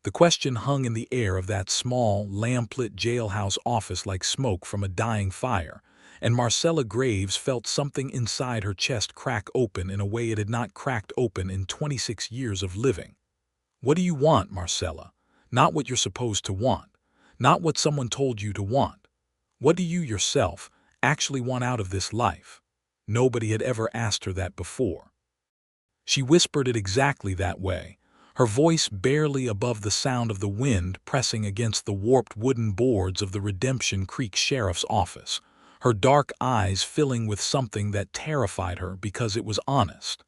The question hung in the air of that small, lamplit jailhouse office like smoke from a dying fire, and Marcella Graves felt something inside her chest crack open in a way it had not cracked open in 26 years of living. What do you want, Marcella? Not what you're supposed to want. Not what someone told you to want. What do you yourself actually want out of this life? Nobody had ever asked her that before. She whispered it exactly that way, her voice barely above the sound of the wind pressing against the warped wooden boards of the Redemption Creek Sheriff's office, her dark eyes filling with something that terrified her because it was honest.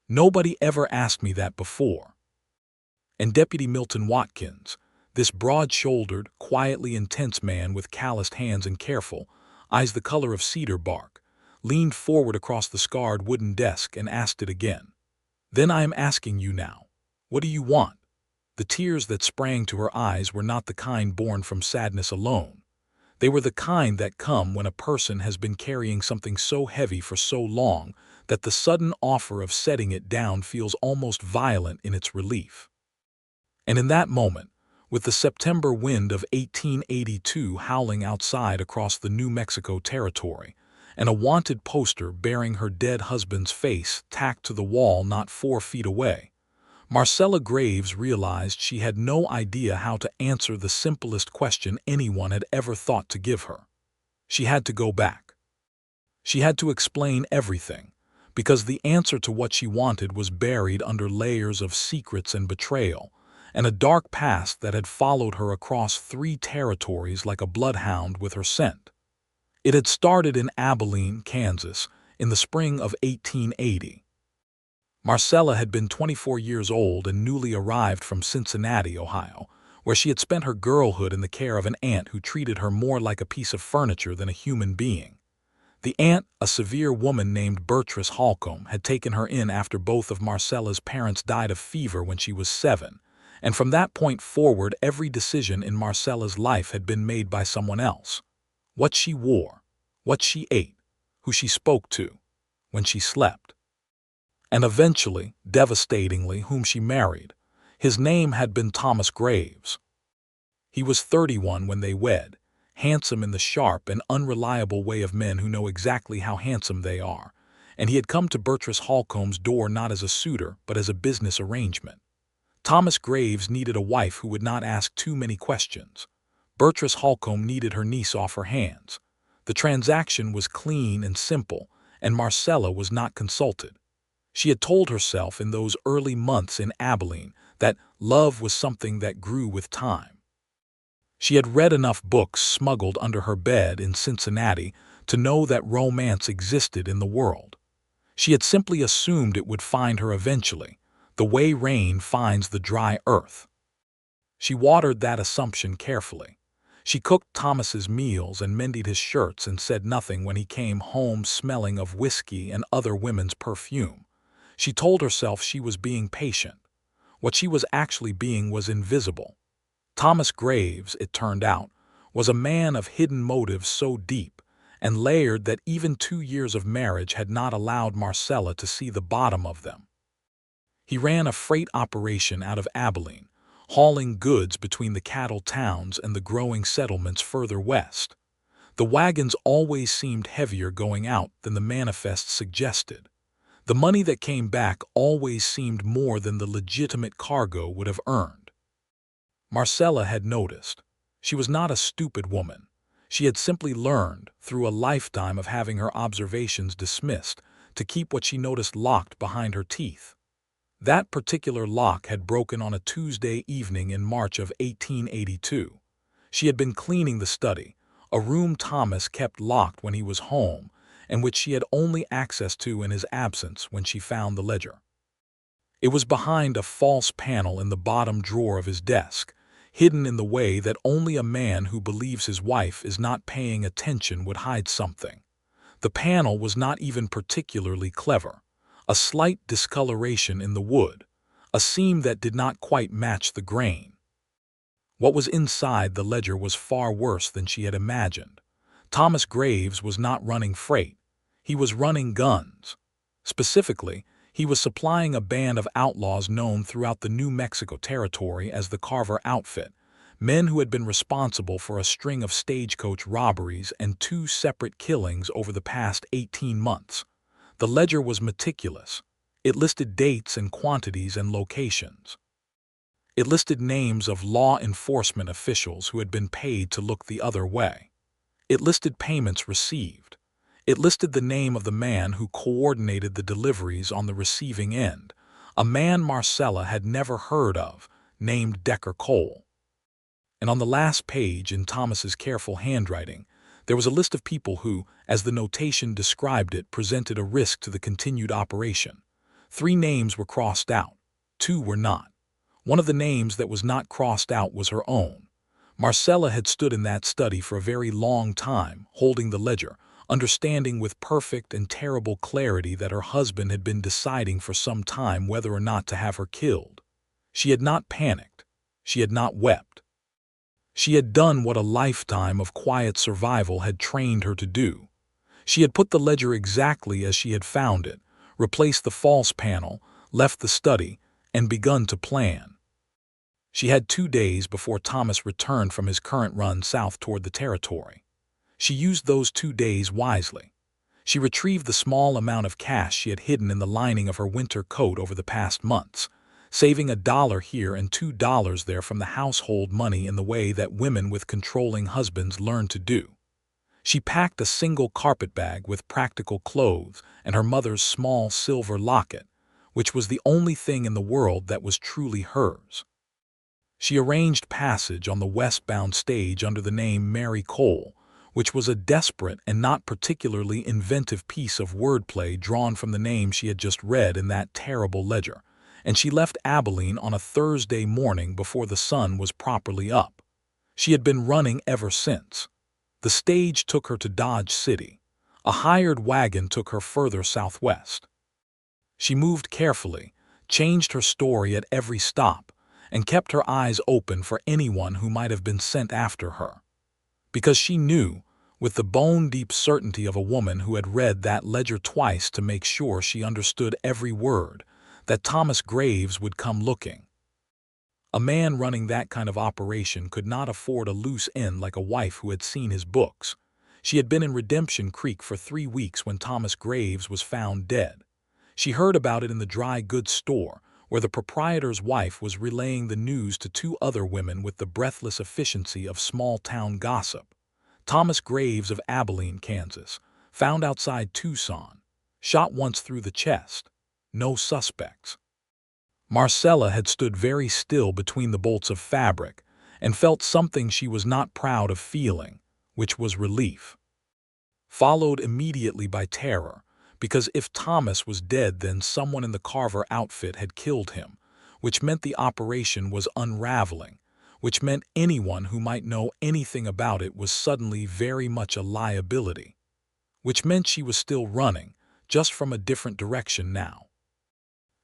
Nobody ever asked me that before. And Deputy Milton Watkins, this broad-shouldered, quietly intense man with calloused hands and careful, eyes the color of cedar bark, leaned forward across the scarred wooden desk and asked it again. Then I am asking you now. What do you want? The tears that sprang to her eyes were not the kind born from sadness alone. They were the kind that come when a person has been carrying something so heavy for so long that the sudden offer of setting it down feels almost violent in its relief. And in that moment, with the September wind of 1882 howling outside across the New Mexico territory, and a wanted poster bearing her dead husband's face tacked to the wall not 4 feet away, Marcella Graves realized she had no idea how to answer the simplest question anyone had ever thought to give her. She had to go back. She had to explain everything, because the answer to what she wanted was buried under layers of secrets and betrayal, and a dark past that had followed her across 3 territories like a bloodhound with her scent. It had started in Abilene, Kansas, in the spring of 1880. Marcella had been 24 years old and newly arrived from Cincinnati, Ohio, where she had spent her girlhood in the care of an aunt who treated her more like a piece of furniture than a human being. The aunt, a severe woman named Beatrice Holcomb, had taken her in after both of Marcella's parents died of fever when she was 7, and from that point forward every decision in Marcella's life had been made by someone else. What she wore, what she ate, who she spoke to, when she slept. And eventually, devastatingly, whom she married. His name had been Thomas Graves. He was 31 when they wed, handsome in the sharp and unreliable way of men who know exactly how handsome they are, and he had come to Beatrice Holcomb's door not as a suitor but as a business arrangement. Thomas Graves needed a wife who would not ask too many questions. Beatrice Holcomb needed her niece off her hands. The transaction was clean and simple, and Marcella was not consulted. She had told herself in those early months in Abilene that love was something that grew with time. She had read enough books smuggled under her bed in Cincinnati to know that romance existed in the world. She had simply assumed it would find her eventually, the way rain finds the dry earth. She watered that assumption carefully. She cooked Thomas's meals and mended his shirts and said nothing when he came home smelling of whiskey and other women's perfume. She told herself she was being patient. What she was actually being was invisible. Thomas Graves, it turned out, was a man of hidden motives so deep and layered that even 2 years of marriage had not allowed Marcella to see the bottom of them. He ran a freight operation out of Abilene, hauling goods between the cattle towns and the growing settlements further west. The wagons always seemed heavier going out than the manifests suggested. The money that came back always seemed more than the legitimate cargo would have earned. Marcella had noticed. She was not a stupid woman. She had simply learned, through a lifetime of having her observations dismissed, to keep what she noticed locked behind her teeth. That particular lock had broken on a Tuesday evening in March of 1882. She had been cleaning the study, a room Thomas kept locked when he was home, and which she had only access to in his absence when she found the ledger. It was behind a false panel in the bottom drawer of his desk, hidden in the way that only a man who believes his wife is not paying attention would hide something. The panel was not even particularly clever. A slight discoloration in the wood, a seam that did not quite match the grain. What was inside the ledger was far worse than she had imagined. Thomas Graves was not running freight. He was running guns. Specifically, He was supplying a band of outlaws known throughout the New Mexico territory as the Carver Outfit, men who had been responsible for a string of stagecoach robberies and 2 separate killings over the past 18 months. The ledger was meticulous. It listed dates and quantities and locations. It listed names of law enforcement officials who had been paid to look the other way. It listed payments received. It listed the name of the man who coordinated the deliveries on the receiving end, a man Marcella had never heard of, named Decker Cole. And on the last page, in Thomas's careful handwriting, there was a list of people who, as the notation described it, presented a risk to the continued operation. 3 names were crossed out. 2 were not. One of the names that was not crossed out was her own. Marcella had stood in that study for a very long time, holding the ledger, understanding with perfect and terrible clarity that her husband had been deciding for some time whether or not to have her killed. She had not panicked. She had not wept. She had done what a lifetime of quiet survival had trained her to do. She had put the ledger exactly as she had found it, replaced the false panel, left the study, and begun to plan. She had 2 days before Thomas returned from his current run south toward the territory. She used those 2 days wisely. She retrieved the small amount of cash she had hidden in the lining of her winter coat over the past months, saving $1 here and $2 there from the household money in the way that women with controlling husbands learn to do. She packed a single carpetbag with practical clothes and her mother's small silver locket, which was the only thing in the world that was truly hers. She arranged passage on the westbound stage under the name Mary Cole, which was a desperate and not particularly inventive piece of wordplay drawn from the name she had just read in that terrible ledger, and she left Abilene on a Thursday morning before the sun was properly up. She had been running ever since. The stage took her to Dodge City. A hired wagon took her further southwest. She moved carefully, changed her story at every stop, and kept her eyes open for anyone who might have been sent after her. Because she knew, with the bone-deep certainty of a woman who had read that ledger twice to make sure she understood every word, that Thomas Graves would come looking. A man running that kind of operation could not afford a loose end like a wife who had seen his books. She had been in Redemption Creek for 3 weeks when Thomas Graves was found dead. She heard about it in the dry goods store, where the proprietor's wife was relaying the news to 2 other women with the breathless efficiency of small-town gossip. Thomas Graves of Abilene, Kansas, found outside Tucson, shot once through the chest. No suspects. Marcella had stood very still between the bolts of fabric and felt something she was not proud of feeling, which was relief. Followed immediately by terror, because if Thomas was dead, then someone in the Carver outfit had killed him, which meant the operation was unraveling, which meant anyone who might know anything about it was suddenly very much a liability, which meant she was still running, just from a different direction now.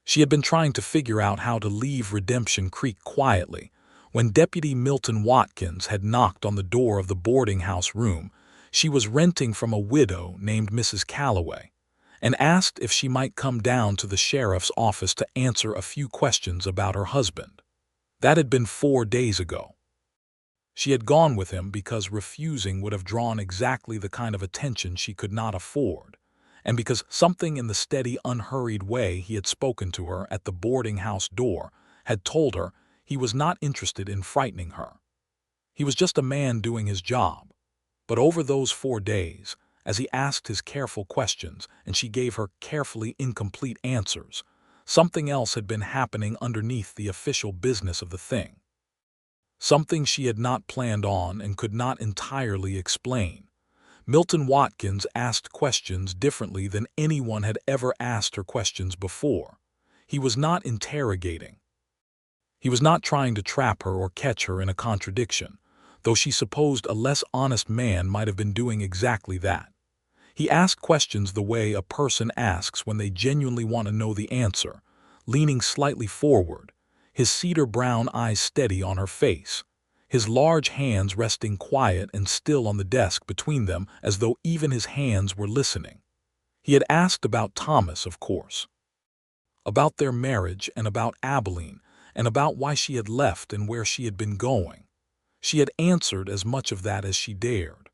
She had been trying to figure out how to leave Redemption Creek quietly when Deputy Milton Watkins had knocked on the door of the boarding house room she was renting from a widow named Mrs. Calloway, and asked if she might come down to the sheriff's office to answer a few questions about her husband. That had been 4 days ago. She had gone with him because refusing would have drawn exactly the kind of attention she could not afford, and because something in the steady, unhurried way he had spoken to her at the boarding house door had told her he was not interested in frightening her. He was just a man doing his job. But over those 4 days, as he asked his careful questions and she gave her carefully incomplete answers, something else had been happening underneath the official business of the thing. Something she had not planned on and could not entirely explain. Milton Watkins asked questions differently than anyone had ever asked her questions before. He was not interrogating. He was not trying to trap her or catch her in a contradiction, though she supposed a less honest man might have been doing exactly that. He asked questions the way a person asks when they genuinely want to know the answer, leaning slightly forward, his cedar brown eyes steady on her face, his large hands resting quiet and still on the desk between them as though even his hands were listening. He had asked about Thomas, of course. about their marriage and about Abilene, and about why she had left and where she had been going. She had answered as much of that as she dared.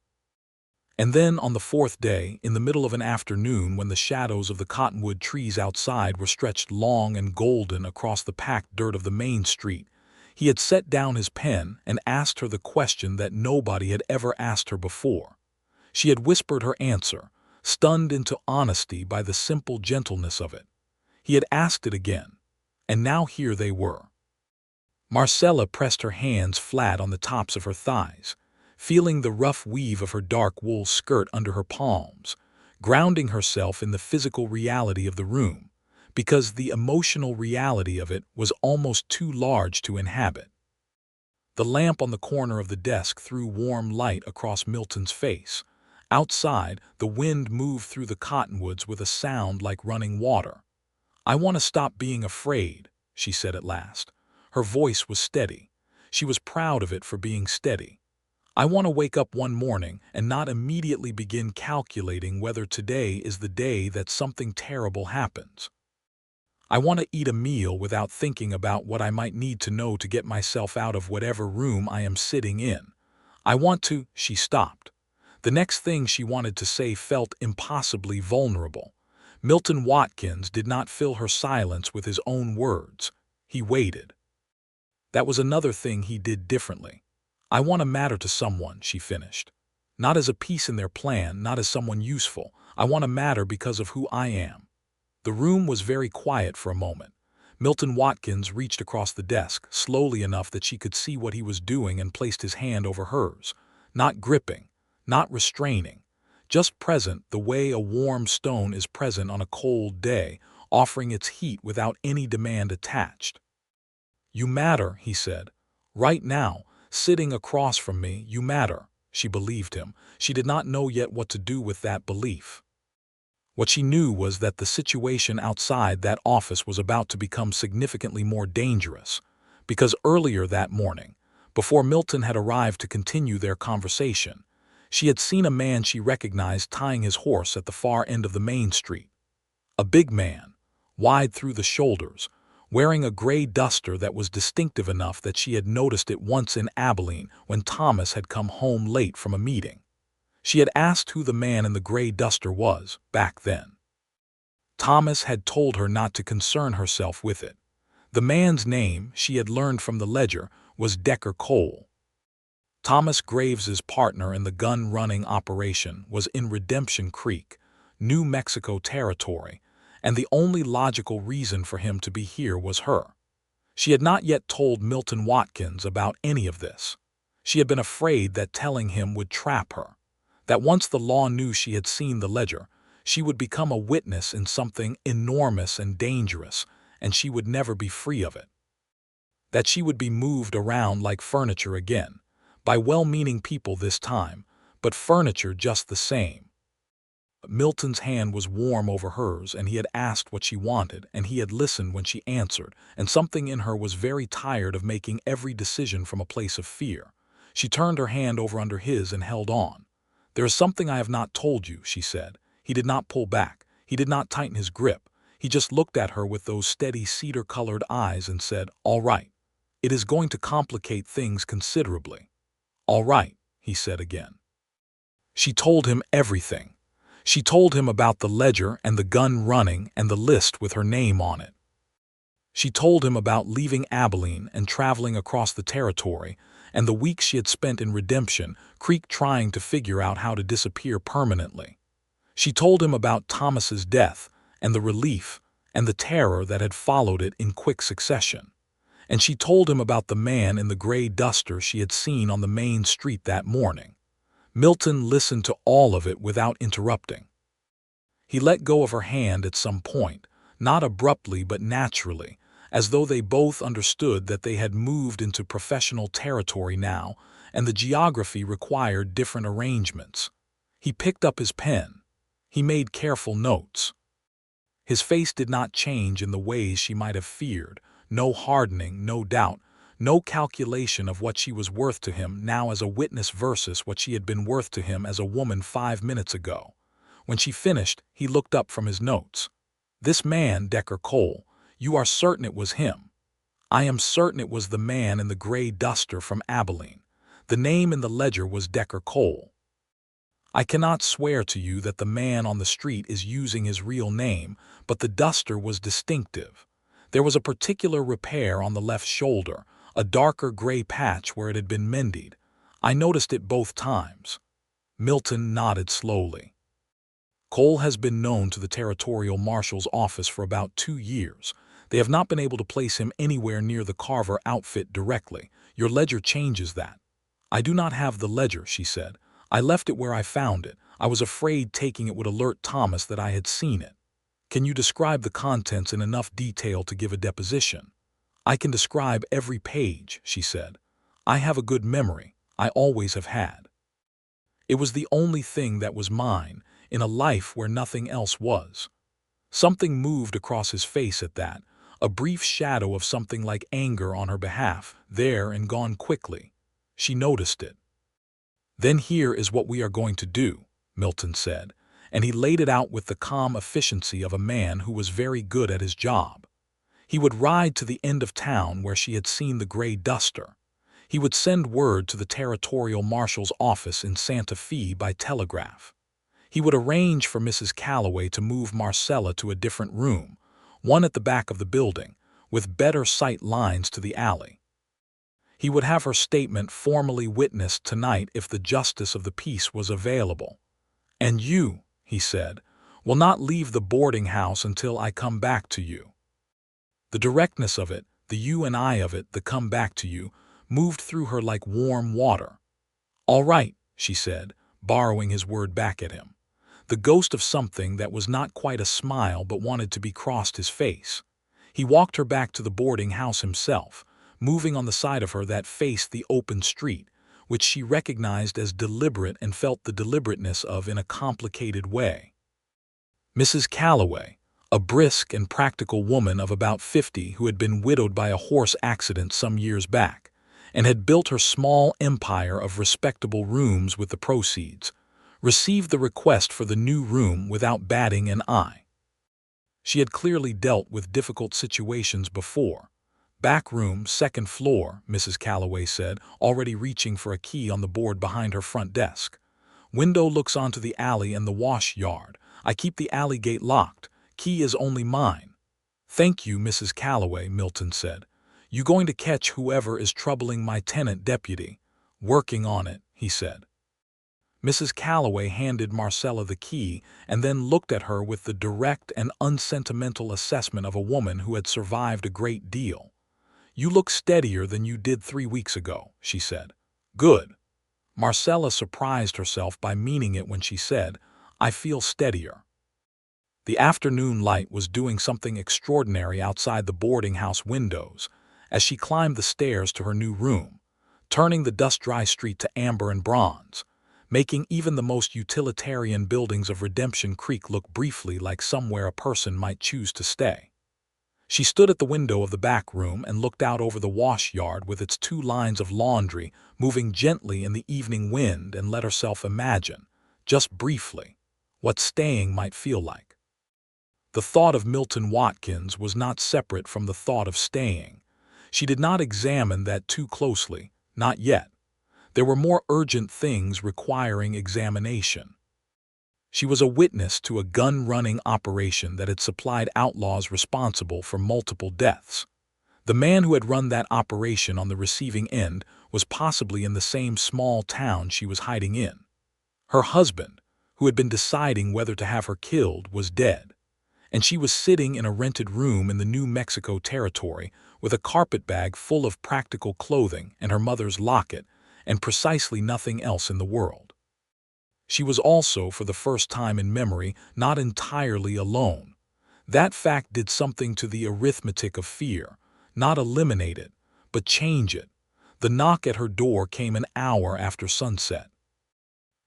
And then, on the fourth day, in the middle of an afternoon when the shadows of the cottonwood trees outside were stretched long and golden across the packed dirt of the main street, he had set down his pen and asked her the question that nobody had ever asked her before. She had whispered her answer, stunned into honesty by the simple gentleness of it. He had asked it again, and now here they were. Marcella pressed her hands flat on the tops of her thighs, feeling the rough weave of her dark wool skirt under her palms, grounding herself in the physical reality of the room, because the emotional reality of it was almost too large to inhabit. The lamp on the corner of the desk threw warm light across Milton's face. Outside, the wind moved through the cottonwoods with a sound like running water. "I want to stop being afraid," she said at last. Her voice was steady. She was proud of it for being steady. "I want to wake up one morning and not immediately begin calculating whether today is the day that something terrible happens. I want to eat a meal without thinking about what I might need to know to get myself out of whatever room I am sitting in. I want to—" She stopped. The next thing she wanted to say felt impossibly vulnerable. Milton Watkins did not fill her silence with his own words. He waited. That was another thing he did differently. "I want to matter to someone," she finished. "Not as a piece in their plan, not as someone useful. I want to matter because of who I am." The room was very quiet for a moment. Milton Watkins reached across the desk, slowly enough that she could see what he was doing, and placed his hand over hers. Not gripping, not restraining, just present the way a warm stone is present on a cold day, offering its heat without any demand attached. "You matter," he said. "Right now, sitting across from me, you matter." She believed him. She did not know yet what to do with that belief. What she knew was that the situation outside that office was about to become significantly more dangerous, because earlier that morning, before Milton had arrived to continue their conversation, she had seen a man she recognized tying his horse at the far end of the main street. A big man, wide through the shoulders, wearing a gray duster that was distinctive enough that she had noticed it once in Abilene when Thomas had come home late from a meeting. She had asked who the man in the gray duster was, back then. Thomas had told her not to concern herself with it. The man's name, she had learned from the ledger, was Decker Cole. Thomas Graves's partner in the gun-running operation was in Redemption Creek, New Mexico territory, and the only logical reason for him to be here was her. She had not yet told Milton Watkins about any of this. She had been afraid that telling him would trap her, that once the law knew she had seen the ledger, she would become a witness in something enormous and dangerous, and she would never be free of it. That she would be moved around like furniture again, by well-meaning people this time, but furniture just the same. Milton's hand was warm over hers, and he had asked what she wanted, and he had listened when she answered, and something in her was very tired of making every decision from a place of fear. She turned her hand over under his and held on. "There is something I have not told you," she said. He did not pull back. He did not tighten his grip. He just looked at her with those steady cedar-colored eyes and said, "All right. It is going to complicate things considerably." "All right," he said again. She told him everything. She told him about the ledger and the gun running and the list with her name on it. She told him about leaving Abilene and traveling across the territory, and the weeks she had spent in Redemption Creek trying to figure out how to disappear permanently. She told him about Thomas's death and the relief and the terror that had followed it in quick succession. And she told him about the man in the gray duster she had seen on the main street that morning. Milton listened to all of it without interrupting. He let go of her hand at some point, not abruptly but naturally, as though they both understood that they had moved into professional territory now, and the geography required different arrangements. He picked up his pen. He made careful notes. His face did not change in the ways she might have feared. No hardening, no doubt, no calculation of what she was worth to him now as a witness versus what she had been worth to him as a woman 5 minutes ago. When she finished, he looked up from his notes. "This man, Decker Cole, "You are certain it was him?" "I am certain it was the man in the gray duster from Abilene. The name in the ledger was Decker Cole. I cannot swear to you that the man on the street is using his real name, but the duster was distinctive. There was a particular repair on the left shoulder, a darker gray patch where it had been mended. I noticed it both times." Milton nodded slowly. "Cole has been known to the territorial marshal's office for about 2 years. They have not been able to place him anywhere near the Carver outfit directly. Your ledger changes that." "I do not have the ledger," she said. "I left it where I found it. I was afraid taking it would alert Thomas that I had seen it." "Can you describe the contents in enough detail to give a deposition?" "I can describe every page," she said. "I have a good memory. I always have had. It was the only thing that was mine, in a life where nothing else was." Something moved across his face at that, a brief shadow of something like anger on her behalf, there and gone quickly. She noticed it. "Then here is what we are going to do," Milton said, and he laid it out with the calm efficiency of a man who was very good at his job. He would ride to the end of town where she had seen the gray duster. He would send word to the territorial marshal's office in Santa Fe by telegraph. He would arrange for Mrs. Calloway to move Marcella to a different room, one at the back of the building, with better sight lines to the alley. He would have her statement formally witnessed tonight if the justice of the peace was available. "And you," he said, "will not leave the boarding house until I come back to you." The directness of it, the you and I of it, the come back to you, moved through her like warm water. "All right," she said, borrowing his word back at him. The ghost of something that was not quite a smile but wanted to be crossed his face. He walked her back to the boarding house himself, moving on the side of her that faced the open street, which she recognized as deliberate and felt the deliberateness of in a complicated way. Mrs. Calloway, a brisk and practical woman of about 50 who had been widowed by a horse accident some years back, and had built her small empire of respectable rooms with the proceeds, received the request for the new room without batting an eye. She had clearly dealt with difficult situations before. "Back room, second floor," Mrs. Calloway said, already reaching for a key on the board behind her front desk. "Window looks onto the alley and the wash yard. I keep the alley gate locked. Key is only mine." "Thank you, Mrs. Calloway," Milton said. "You going to catch whoever is troubling my tenant deputy?" "Working on it," he said. Mrs. Calloway handed Marcella the key and then looked at her with the direct and unsentimental assessment of a woman who had survived a great deal. "You look steadier than you did 3 weeks ago," she said. "Good." Marcella surprised herself by meaning it when she said, "I feel steadier." The afternoon light was doing something extraordinary outside the boarding house windows as she climbed the stairs to her new room, turning the dust-dry street to amber and bronze, making even the most utilitarian buildings of Redemption Creek look briefly like somewhere a person might choose to stay. She stood at the window of the back room and looked out over the wash yard with its 2 lines of laundry moving gently in the evening wind and let herself imagine, just briefly, what staying might feel like. The thought of Milton Watkins was not separate from the thought of staying. She did not examine that too closely, not yet. There were more urgent things requiring examination. She was a witness to a gun-running operation that had supplied outlaws responsible for multiple deaths. The man who had run that operation on the receiving end was possibly in the same small town she was hiding in. Her husband, who had been deciding whether to have her killed, was dead, and she was sitting in a rented room in the New Mexico territory with a carpetbag full of practical clothing and her mother's locket and precisely nothing else in the world. She was also, for the first time in memory, not entirely alone. That fact did something to the arithmetic of fear, not eliminate it, but change it. The knock at her door came an hour after sunset.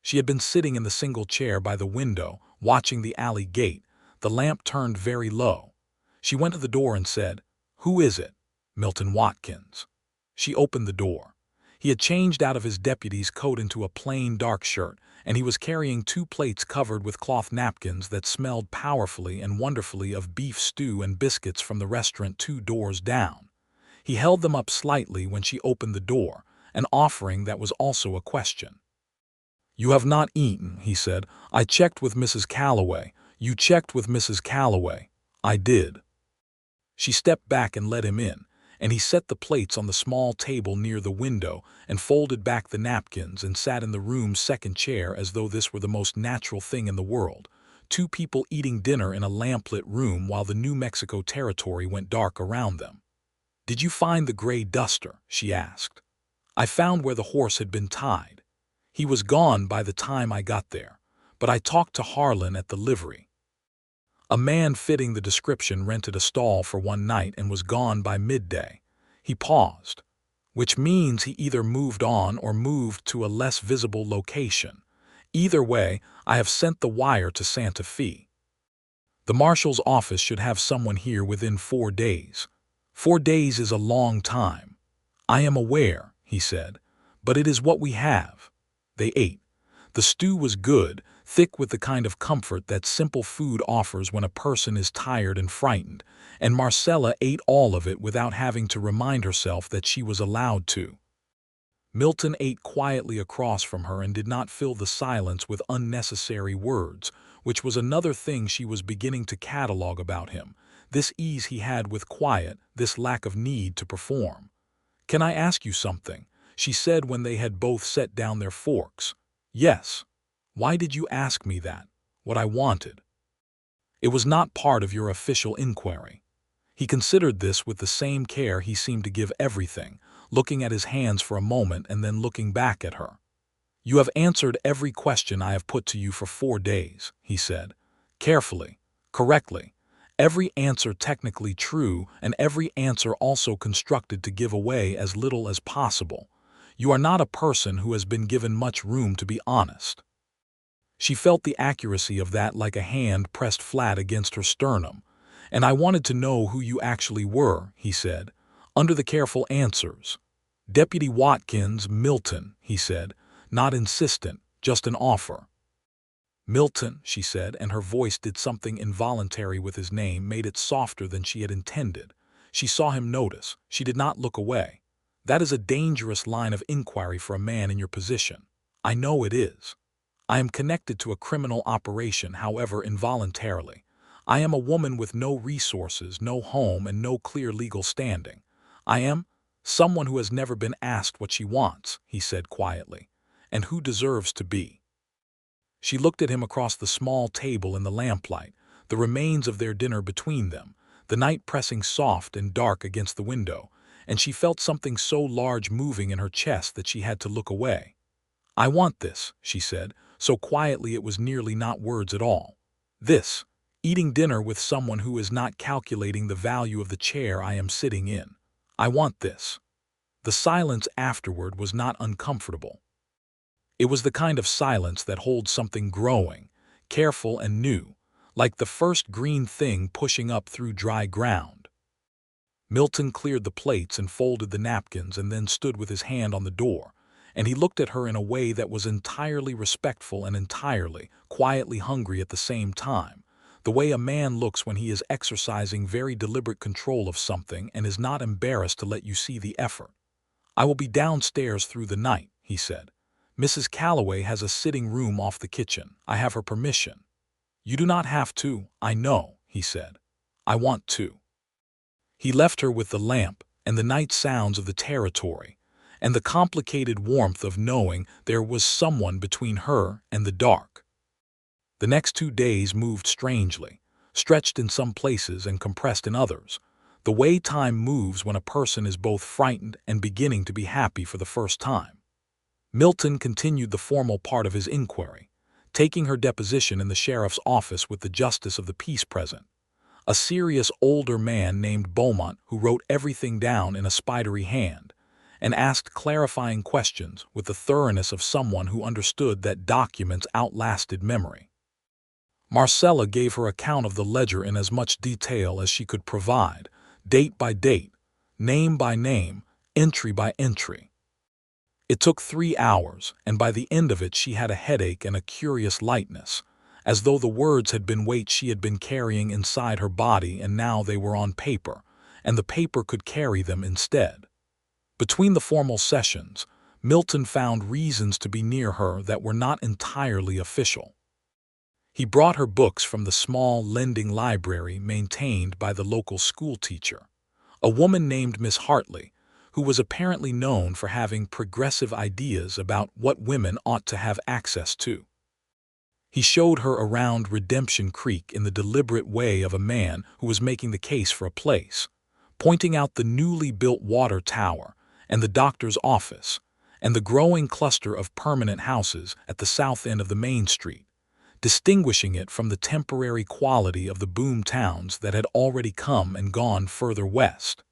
She had been sitting in the single chair by the window, watching the alley gate, the lamp turned very low. She went to the door and said, "Who is it?" "Milton Watkins." She opened the door. He had changed out of his deputy's coat into a plain dark shirt, and he was carrying 2 plates covered with cloth napkins that smelled powerfully and wonderfully of beef stew and biscuits from the restaurant 2 doors down. He held them up slightly when she opened the door, an offering that was also a question. "You have not eaten," he said. "I checked with Mrs. Calloway." "You checked with Mrs. Calloway?" "I did." She stepped back and let him in, and he set the plates on the small table near the window and folded back the napkins and sat in the room's second chair as though this were the most natural thing in the world. 2 people eating dinner in a lamplit room while the New Mexico territory went dark around them. "Did you find the gray duster?" she asked. "I found where the horse had been tied. He was gone by the time I got there, but I talked to Harlan at the livery. A man fitting the description rented a stall for one night and was gone by midday." He paused. "Which means he either moved on or moved to a less visible location. Either way, I have sent the wire to Santa Fe. The marshal's office should have someone here within 4 days. 4 days is a long time." "I am aware," he said, "but it is what we have." They ate. The stew was good, thick with the kind of comfort that simple food offers when a person is tired and frightened, and Marcella ate all of it without having to remind herself that she was allowed to. Milton ate quietly across from her and did not fill the silence with unnecessary words, which was another thing she was beginning to catalog about him, this ease he had with quiet, this lack of need to perform. "Can I ask you something?" she said when they had both set down their forks. "Yes." "Why did you ask me that? What I wanted?" "It was not part of your official inquiry." He considered this with the same care he seemed to give everything, looking at his hands for a moment and then looking back at her. "You have answered every question I have put to you for 4 days," he said. "Carefully, correctly. Every answer technically true, and every answer also constructed to give away as little as possible. You are not a person who has been given much room to be honest." She felt the accuracy of that like a hand pressed flat against her sternum. "And I wanted to know who you actually were," he said, under the careful answers. "Deputy Watkins, Milton," he said, not insistent, just an offer. "Milton," she said, and her voice did something involuntary with his name, made it softer than she had intended. She saw him notice. She did not look away. "That is a dangerous line of inquiry for a man in your position." "I know it is. I am connected to a criminal operation, however involuntarily. I am a woman with no resources, no home, and no clear legal standing. I am someone who has never been asked what she wants," he said quietly, "and who deserves to be." She looked at him across the small table in the lamplight, the remains of their dinner between them, the night pressing soft and dark against the window, and she felt something so large moving in her chest that she had to look away. "I want this," she said, so quietly it was nearly not words at all. "This. Eating dinner with someone who is not calculating the value of the chair I am sitting in. I want this." The silence afterward was not uncomfortable. It was the kind of silence that holds something growing, careful and new, like the first green thing pushing up through dry ground. Milton cleared the plates and folded the napkins and then stood with his hand on the door, and he looked at her in a way that was entirely respectful and entirely, quietly hungry at the same time, the way a man looks when he is exercising very deliberate control of something and is not embarrassed to let you see the effort. "I will be downstairs through the night," he said. "Mrs. Calloway has a sitting room off the kitchen. I have her permission." "You do not have to, I know," he said. "I want to." He left her with the lamp and the night sounds of the territory, and the complicated warmth of knowing there was someone between her and the dark. The next 2 days moved strangely, stretched in some places and compressed in others, the way time moves when a person is both frightened and beginning to be happy for the first time. Milton continued the formal part of his inquiry, taking her deposition in the sheriff's office with the justice of the peace present, a serious older man named Beaumont who wrote everything down in a spidery hand, and asked clarifying questions with the thoroughness of someone who understood that documents outlasted memory. Marcella gave her account of the ledger in as much detail as she could provide, date by date, name by name, entry by entry. It took 3 hours, and by the end of it she had a headache and a curious lightness, as though the words had been weights she had been carrying inside her body and now they were on paper, and the paper could carry them instead. Between the formal sessions, Milton found reasons to be near her that were not entirely official. He brought her books from the small lending library maintained by the local school teacher, a woman named Miss Hartley, who was apparently known for having progressive ideas about what women ought to have access to. He showed her around Redemption Creek in the deliberate way of a man who was making the case for a place, pointing out the newly built water tower and the doctor's office and the growing cluster of permanent houses at the south end of the main street, distinguishing it from the temporary quality of the boom towns that had already come and gone further west.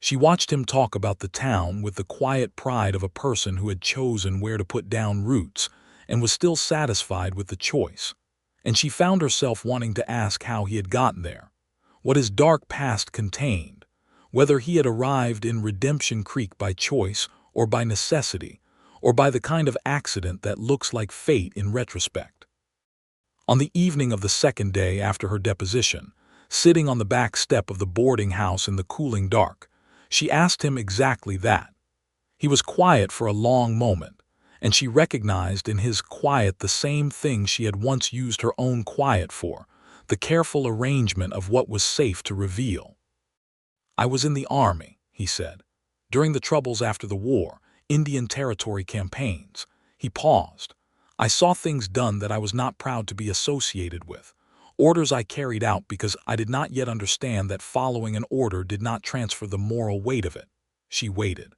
She watched him talk about the town with the quiet pride of a person who had chosen where to put down roots and was still satisfied with the choice, and she found herself wanting to ask how he had gotten there, what his dark past contained, whether he had arrived in Redemption Creek by choice or by necessity, or by the kind of accident that looks like fate in retrospect. On the evening of the second day after her deposition, sitting on the back step of the boarding house in the cooling dark, she asked him exactly that. He was quiet for a long moment, and she recognized in his quiet the same thing she had once used her own quiet for, the careful arrangement of what was safe to reveal. "I was in the army," he said, "during the troubles after the war, Indian Territory campaigns." He paused. "I saw things done that I was not proud to be associated with. Orders I carried out because I did not yet understand that following an order did not transfer the moral weight of it." She waited.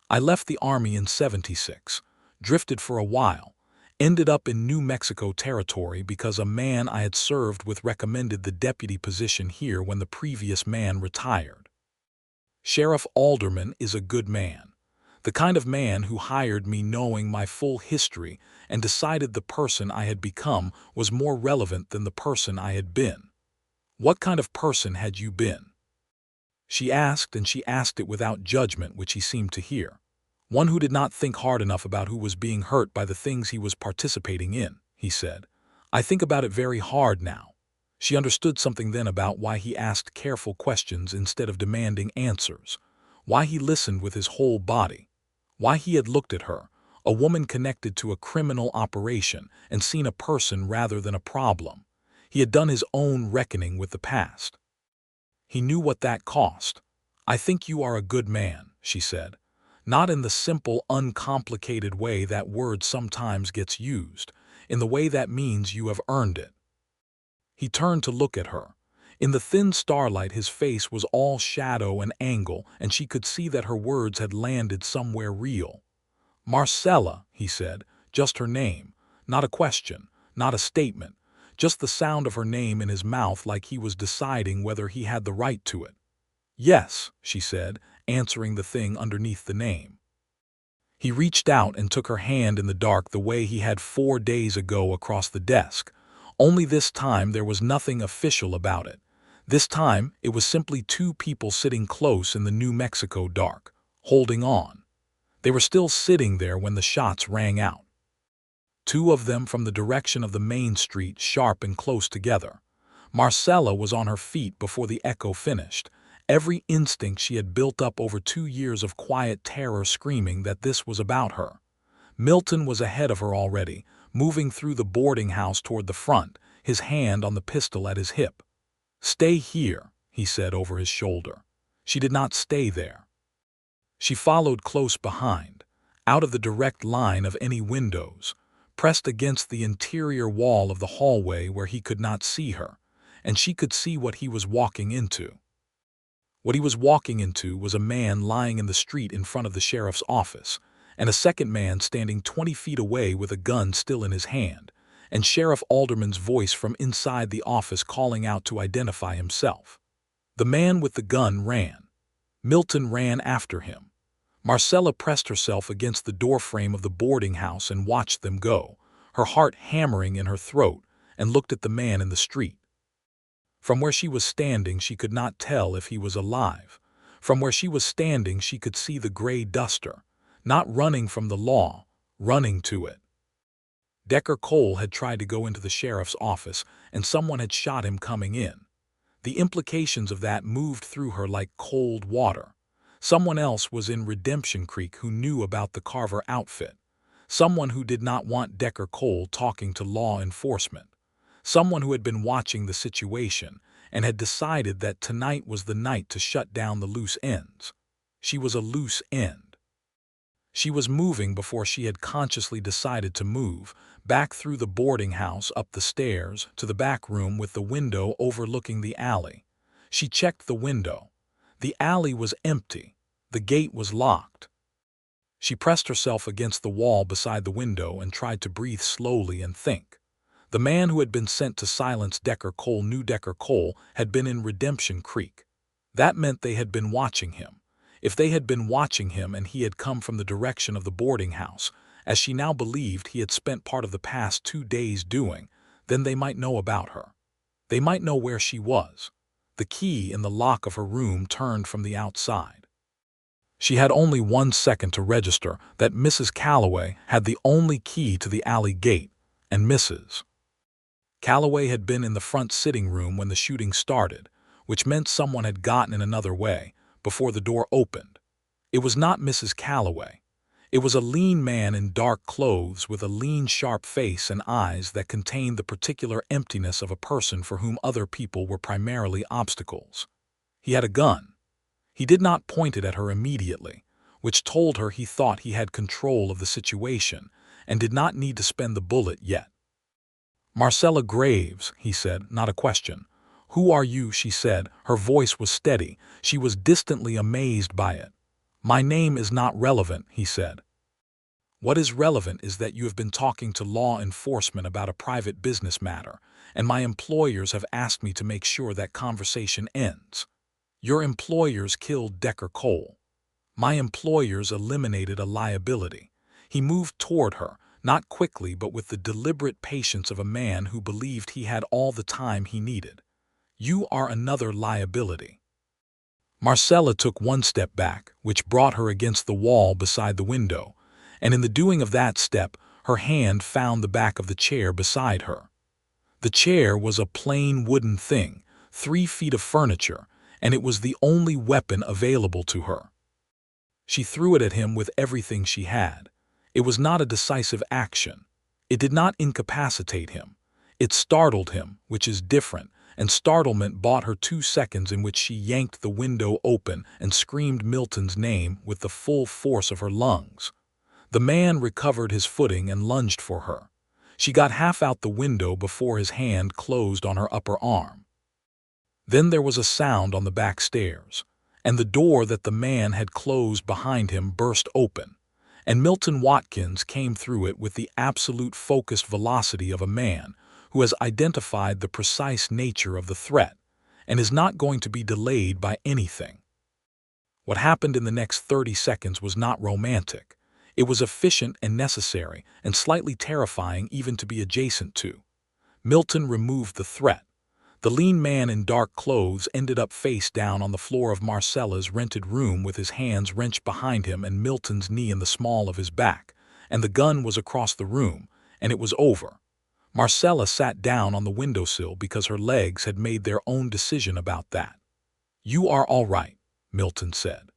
"I left the army in '76, drifted for a while, ended up in New Mexico Territory because a man I had served with recommended the deputy position here when the previous man retired. Sheriff Alderman is a good man, the kind of man who hired me knowing my full history and decided the person I had become was more relevant than the person I had been." "What kind of person had you been?" she asked, and she asked it without judgment, which he seemed to hear. "One who did not think hard enough about who was being hurt by the things he was participating in," he said. "I think about it very hard now." She understood something then about why he asked careful questions instead of demanding answers, why he listened with his whole body, why he had looked at her, a woman connected to a criminal operation, and seen a person rather than a problem. He had done his own reckoning with the past. He knew what that cost. "I think you are a good man," she said, not in the simple, uncomplicated way that word sometimes gets used, in the way that means you have earned it. He turned to look at her. In the thin starlight his face was all shadow and angle, and she could see that her words had landed somewhere real. "Marcella," he said, just her name, not a question, not a statement, just the sound of her name in his mouth like he was deciding whether he had the right to it. "Yes," she said, answering the thing underneath the name. He reached out and took her hand in the dark the way he had 4 days ago across the desk, only this time there was nothing official about it. This time it was simply two people sitting close in the New Mexico dark, holding on. They were still sitting there when the shots rang out. Two of them from the direction of the main street, sharp and close together. Marcella was on her feet before the echo finished, every instinct she had built up over 2 years of quiet terror screaming that this was about her. Milton was ahead of her already, moving through the boarding house toward the front, his hand on the pistol at his hip. "Stay here," he said over his shoulder. She did not stay there. She followed close behind, out of the direct line of any windows, pressed against the interior wall of the hallway where he could not see her, and she could see what he was walking into. What he was walking into was a man lying in the street in front of the sheriff's office, and a second man standing 20 feet away with a gun still in his hand, and Sheriff Alderman's voice from inside the office calling out to identify himself. The man with the gun ran. Milton ran after him. Marcella pressed herself against the doorframe of the boarding house and watched them go, her heart hammering in her throat, and looked at the man in the street. From where she was standing she could not tell if he was alive. From where she was standing she could see the gray duster, Not running from the law, running to it. Decker Cole had tried to go into the sheriff's office, and someone had shot him coming in. The implications of that moved through her like cold water. Someone else was in Redemption Creek who knew about the Carver outfit. Someone who did not want Decker Cole talking to law enforcement. Someone who had been watching the situation and had decided that tonight was the night to shut down the loose ends. She was a loose end. She was moving before she had consciously decided to move, back through the boarding house, up the stairs, to the back room with the window overlooking the alley. She checked the window. The alley was empty. The gate was locked. She pressed herself against the wall beside the window and tried to breathe slowly and think. The man who had been sent to silence Decker Cole knew Decker Cole had been in Redemption Creek. That meant they had been watching him. If they had been watching him and he had come from the direction of the boarding house, as she now believed he had spent part of the past 2 days doing, then they might know about her. They might know where she was. The key in the lock of her room turned from the outside. She had only 1 second to register that Mrs. Calloway had the only key to the alley gate, and Mrs. Calloway had been in the front sitting room when the shooting started, which meant someone had gotten in another way before the door opened. It was not Mrs. Calloway. It was a lean man in dark clothes with a lean, sharp face and eyes that contained the particular emptiness of a person for whom other people were primarily obstacles. He had a gun. He did not point it at her immediately, which told her he thought he had control of the situation and did not need to spend the bullet yet. "Marcella Graves," he said, not a question. "Who are you?" she said. Her voice was steady. She was distantly amazed by it. "My name is not relevant," he said. "What is relevant is that you have been talking to law enforcement about a private business matter, and my employers have asked me to make sure that conversation ends. Your employers killed Decker Cole. My employers eliminated a liability." He moved toward her, not quickly but with the deliberate patience of a man who believed he had all the time he needed. "You are another liability." Marcella took 1 step back, which brought her against the wall beside the window, and in the doing of that step, her hand found the back of the chair beside her. The chair was a plain wooden thing, 3 feet of furniture, and it was the only weapon available to her. She threw it at him with everything she had. It was not a decisive action. It did not incapacitate him. It startled him, which is different, and startlement bought her 2 seconds in which she yanked the window open and screamed Milton's name with the full force of her lungs. The man recovered his footing and lunged for her. She got half out the window before his hand closed on her upper arm. Then there was a sound on the back stairs, and the door that the man had closed behind him burst open, and Milton Watkins came through it with the absolute focused velocity of a man who has identified the precise nature of the threat and is not going to be delayed by anything. What happened in the next 30 seconds was not romantic. It was efficient and necessary and slightly terrifying even to be adjacent to. Milton removed the threat. The lean man in dark clothes ended up face down on the floor of Marcella's rented room with his hands wrenched behind him and Milton's knee in the small of his back, and the gun was across the room, and it was over. Marcella sat down on the windowsill because her legs had made their own decision about that. "You are all right," Milton said.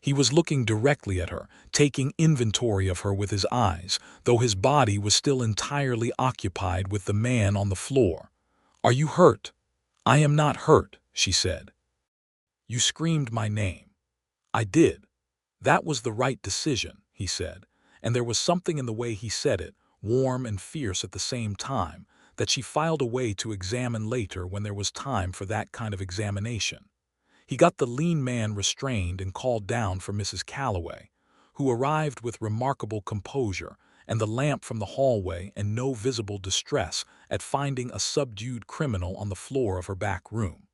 He was looking directly at her, taking inventory of her with his eyes, though his body was still entirely occupied with the man on the floor. "Are you hurt?" "I am not hurt," she said. "You screamed my name." "I did." "That was the right decision," he said, and there was something in the way he said it, warm and fierce at the same time, that she filed away to examine later when there was time for that kind of examination. He got the lean man restrained and called down for Mrs. Calloway, who arrived with remarkable composure and the lamp from the hallway and no visible distress at finding a subdued criminal on the floor of her back room.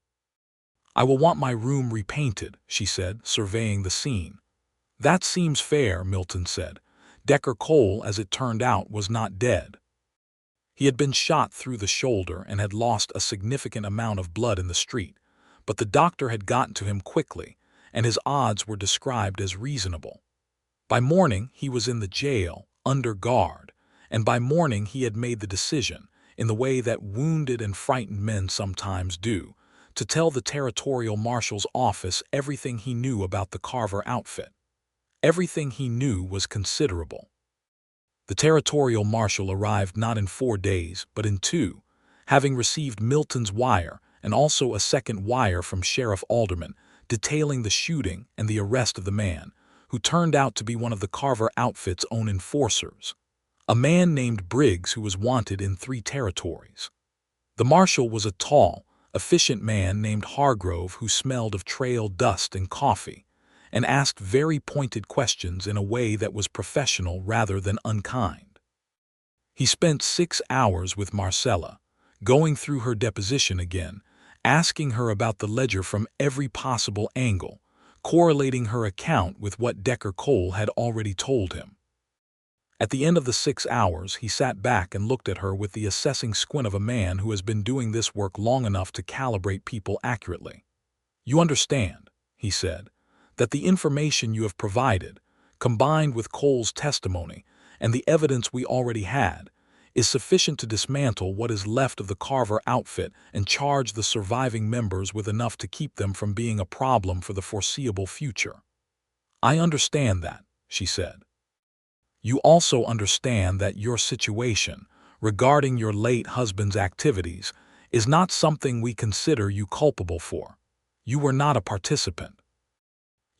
"I will want my room repainted," she said, surveying the scene. "That seems fair," Milton said. Decker Cole, as it turned out, was not dead. He had been shot through the shoulder and had lost a significant amount of blood in the street, but the doctor had gotten to him quickly, and his odds were described as reasonable. By morning, he was in the jail, under guard, and by morning he had made the decision, in the way that wounded and frightened men sometimes do, to tell the territorial marshal's office everything he knew about the Carver outfit. Everything he knew was considerable. The territorial marshal arrived not in 4 days, but in 2, having received Milton's wire and also a second wire from Sheriff Alderman detailing the shooting and the arrest of the man, who turned out to be one of the Carver outfit's own enforcers, a man named Briggs who was wanted in 3 territories. The marshal was a tall, efficient man named Hargrove who smelled of trail dust and coffee, and asked very pointed questions in a way that was professional rather than unkind. He spent 6 hours with Marcella, going through her deposition again, asking her about the ledger from every possible angle, correlating her account with what Decker Cole had already told him. At the end of the 6 hours, he sat back and looked at her with the assessing squint of a man who has been doing this work long enough to calibrate people accurately. "You understand," he said, "that the information you have provided, combined with Cole's testimony and the evidence we already had, is sufficient to dismantle what is left of the Carver outfit and charge the surviving members with enough to keep them from being a problem for the foreseeable future." "I understand that," she said. "You also understand that your situation, regarding your late husband's activities, is not something we consider you culpable for. You were not a participant.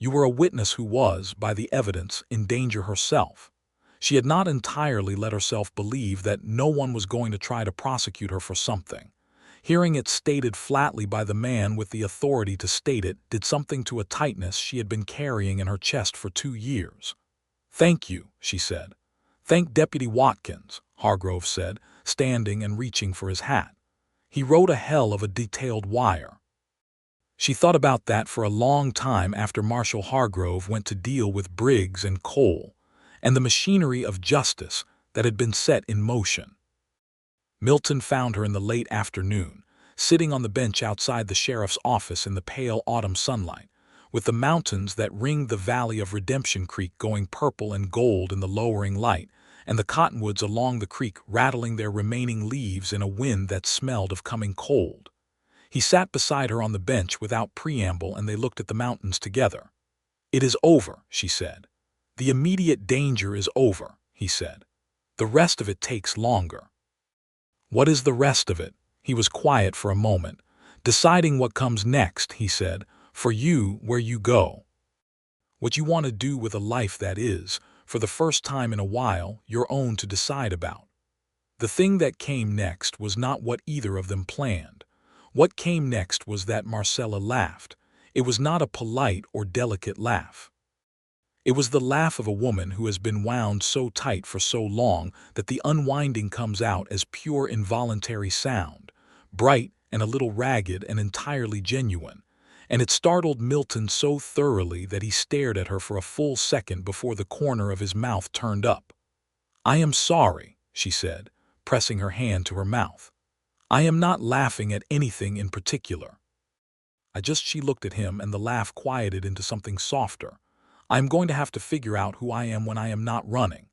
You were a witness who was, by the evidence, in danger herself. She had not entirely let herself believe that no one was going to try to prosecute her for something. Hearing it stated flatly by the man with the authority to state it did something to a tightness she had been carrying in her chest for 2 years. "Thank you," she said. "Thank Deputy Watkins," Hargrove said, standing and reaching for his hat. "He wrote a hell of a detailed wire." She thought about that for a long time after Marshal Hargrove went to deal with Briggs and Cole, and the machinery of justice that had been set in motion. Milton found her in the late afternoon, sitting on the bench outside the sheriff's office in the pale autumn sunlight, with the mountains that ringed the valley of Redemption Creek going purple and gold in the lowering light, and the cottonwoods along the creek rattling their remaining leaves in a wind that smelled of coming cold. He sat beside her on the bench without preamble, and they looked at the mountains together. "It is over," she said. "The immediate danger is over," he said. "The rest of it takes longer." "What is the rest of it?" He was quiet for a moment. "Deciding what comes next," he said, "for you, where you go. What you want to do with a life that is, for the first time in a while, your own to decide about." The thing that came next was not what either of them planned. What came next was that Marcella laughed. It was not a polite or delicate laugh. It was the laugh of a woman who has been wound so tight for so long that the unwinding comes out as pure involuntary sound, bright and a little ragged and entirely genuine, and it startled Milton so thoroughly that he stared at her for a full second before the corner of his mouth turned up. "I am sorry," she said, pressing her hand to her mouth. "I am not laughing at anything in particular. She looked at him, and the laugh quieted into something softer. "I am going to have to figure out who I am when I am not running."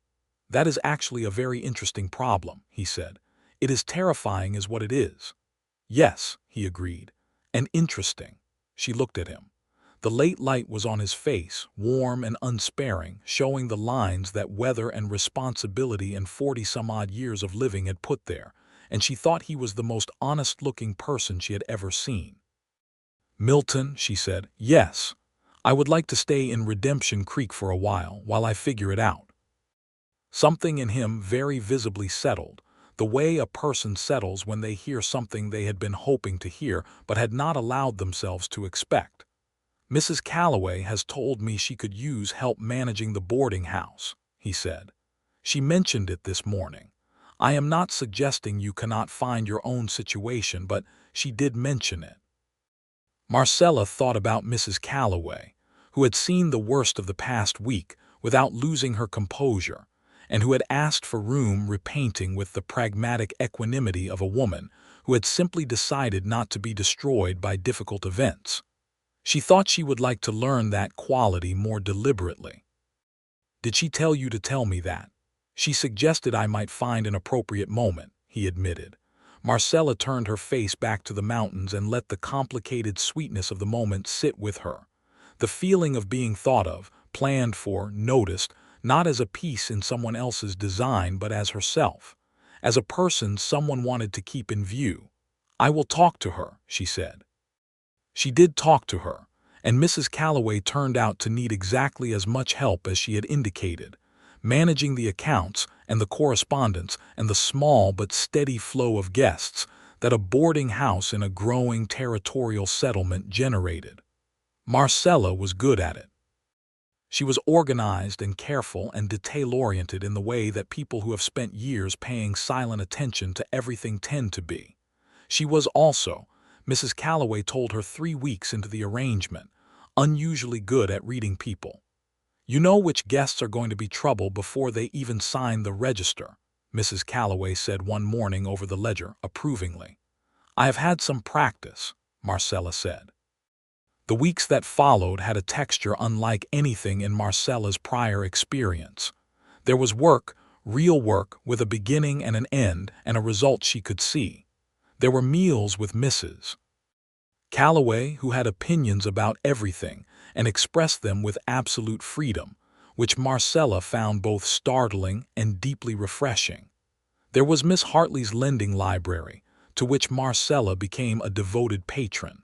"That is actually a very interesting problem," he said. "It is terrifying is what it is." "Yes," he agreed, "and interesting." She looked at him. The late light was on his face, warm and unsparing, showing the lines that weather and responsibility and 40-some-odd years of living had put there, and she thought he was the most honest-looking person she had ever seen. "Milton," she said, "yes. I would like to stay in Redemption Creek for a while I figure it out." Something in him very visibly settled, the way a person settles when they hear something they had been hoping to hear but had not allowed themselves to expect. "Mrs. Calloway has told me she could use help managing the boarding house," he said. "She mentioned it this morning. I am not suggesting you cannot find your own situation, but she did mention it." Marcella thought about Mrs. Calloway, who had seen the worst of the past week without losing her composure, and who had asked for room repainting with the pragmatic equanimity of a woman who had simply decided not to be destroyed by difficult events. She thought she would like to learn that quality more deliberately. Did she tell you to tell me that? She suggested I might find an appropriate moment, he admitted. Marcella turned her face back to the mountains and let the complicated sweetness of the moment sit with her. The feeling of being thought of, planned for, noticed, not as a piece in someone else's design but as herself. As a person someone wanted to keep in view. I will talk to her, she said. She did talk to her, and Mrs. Calloway turned out to need exactly as much help as she had indicated, managing the accounts and the correspondence and the small but steady flow of guests that a boarding house in a growing territorial settlement generated. Marcella was good at it. She was organized and careful and detail-oriented in the way that people who have spent years paying silent attention to everything tend to be. She was also, Mrs. Calloway told her 3 weeks into the arrangement, unusually good at reading people. You know which guests are going to be trouble before they even sign the register, Mrs. Calloway said one morning over the ledger, approvingly. I have had some practice, Marcella said. The weeks that followed had a texture unlike anything in Marcella's prior experience. There was work, real work, with a beginning and an end and a result she could see. There were meals with Mrs. Calloway, who had opinions about everything and expressed them with absolute freedom, which Marcella found both startling and deeply refreshing. There was Miss Hartley's lending library, to which Marcella became a devoted patron.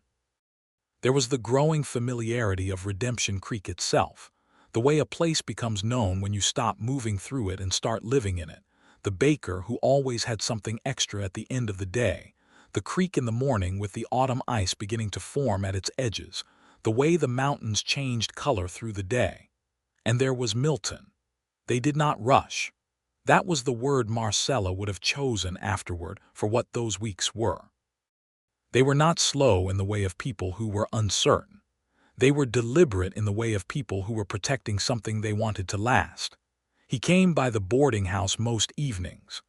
There was the growing familiarity of Redemption Creek itself, the way a place becomes known when you stop moving through it and start living in it, the baker who always had something extra at the end of the day, the creek in the morning with the autumn ice beginning to form at its edges, the way the mountains changed color through the day. And there was Milton. They did not rush. That was the word Marcella would have chosen afterward for what those weeks were. They were not slow in the way of people who were uncertain. They were deliberate in the way of people who were protecting something they wanted to last. He came by the boarding house most evenings,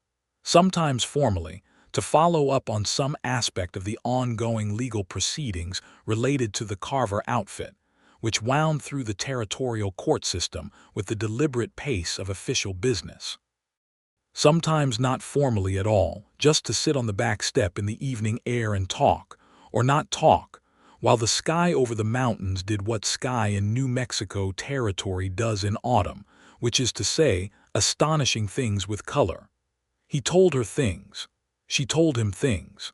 sometimes formally, to follow up on some aspect of the ongoing legal proceedings related to the Carver outfit, which wound through the territorial court system with the deliberate pace of official business. Sometimes not formally at all, just to sit on the back step in the evening air and talk, or not talk, while the sky over the mountains did what sky in New Mexico territory does in autumn, which is to say, astonishing things with color. He told her things. She told him things.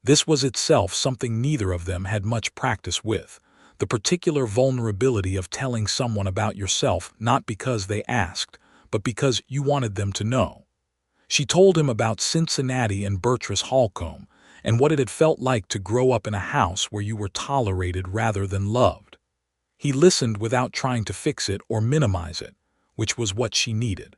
This was itself something neither of them had much practice with, the particular vulnerability of telling someone about yourself not because they asked, but because you wanted them to know. She told him about Cincinnati and Bertress Holcomb, and what it had felt like to grow up in a house where you were tolerated rather than loved. He listened without trying to fix it or minimize it, which was what she needed.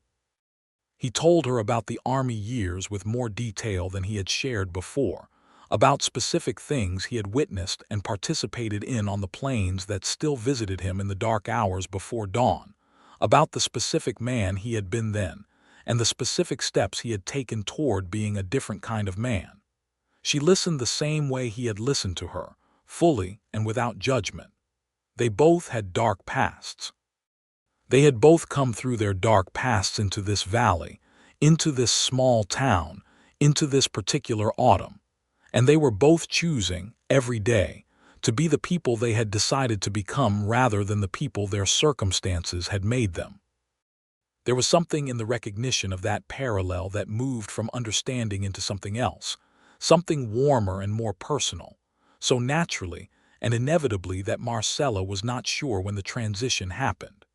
He told her about the Army years with more detail than he had shared before, about specific things he had witnessed and participated in on the plains that still visited him in the dark hours before dawn, about the specific man he had been then, and the specific steps he had taken toward being a different kind of man. She listened the same way he had listened to her, fully and without judgment. They both had dark pasts. They had both come through their dark pasts into this valley, into this small town, into this particular autumn, and they were both choosing, every day, to be the people they had decided to become rather than the people their circumstances had made them. There was something in the recognition of that parallel that moved from understanding into something else, something warmer and more personal, so naturally and inevitably that Marcella was not sure when the transition happened.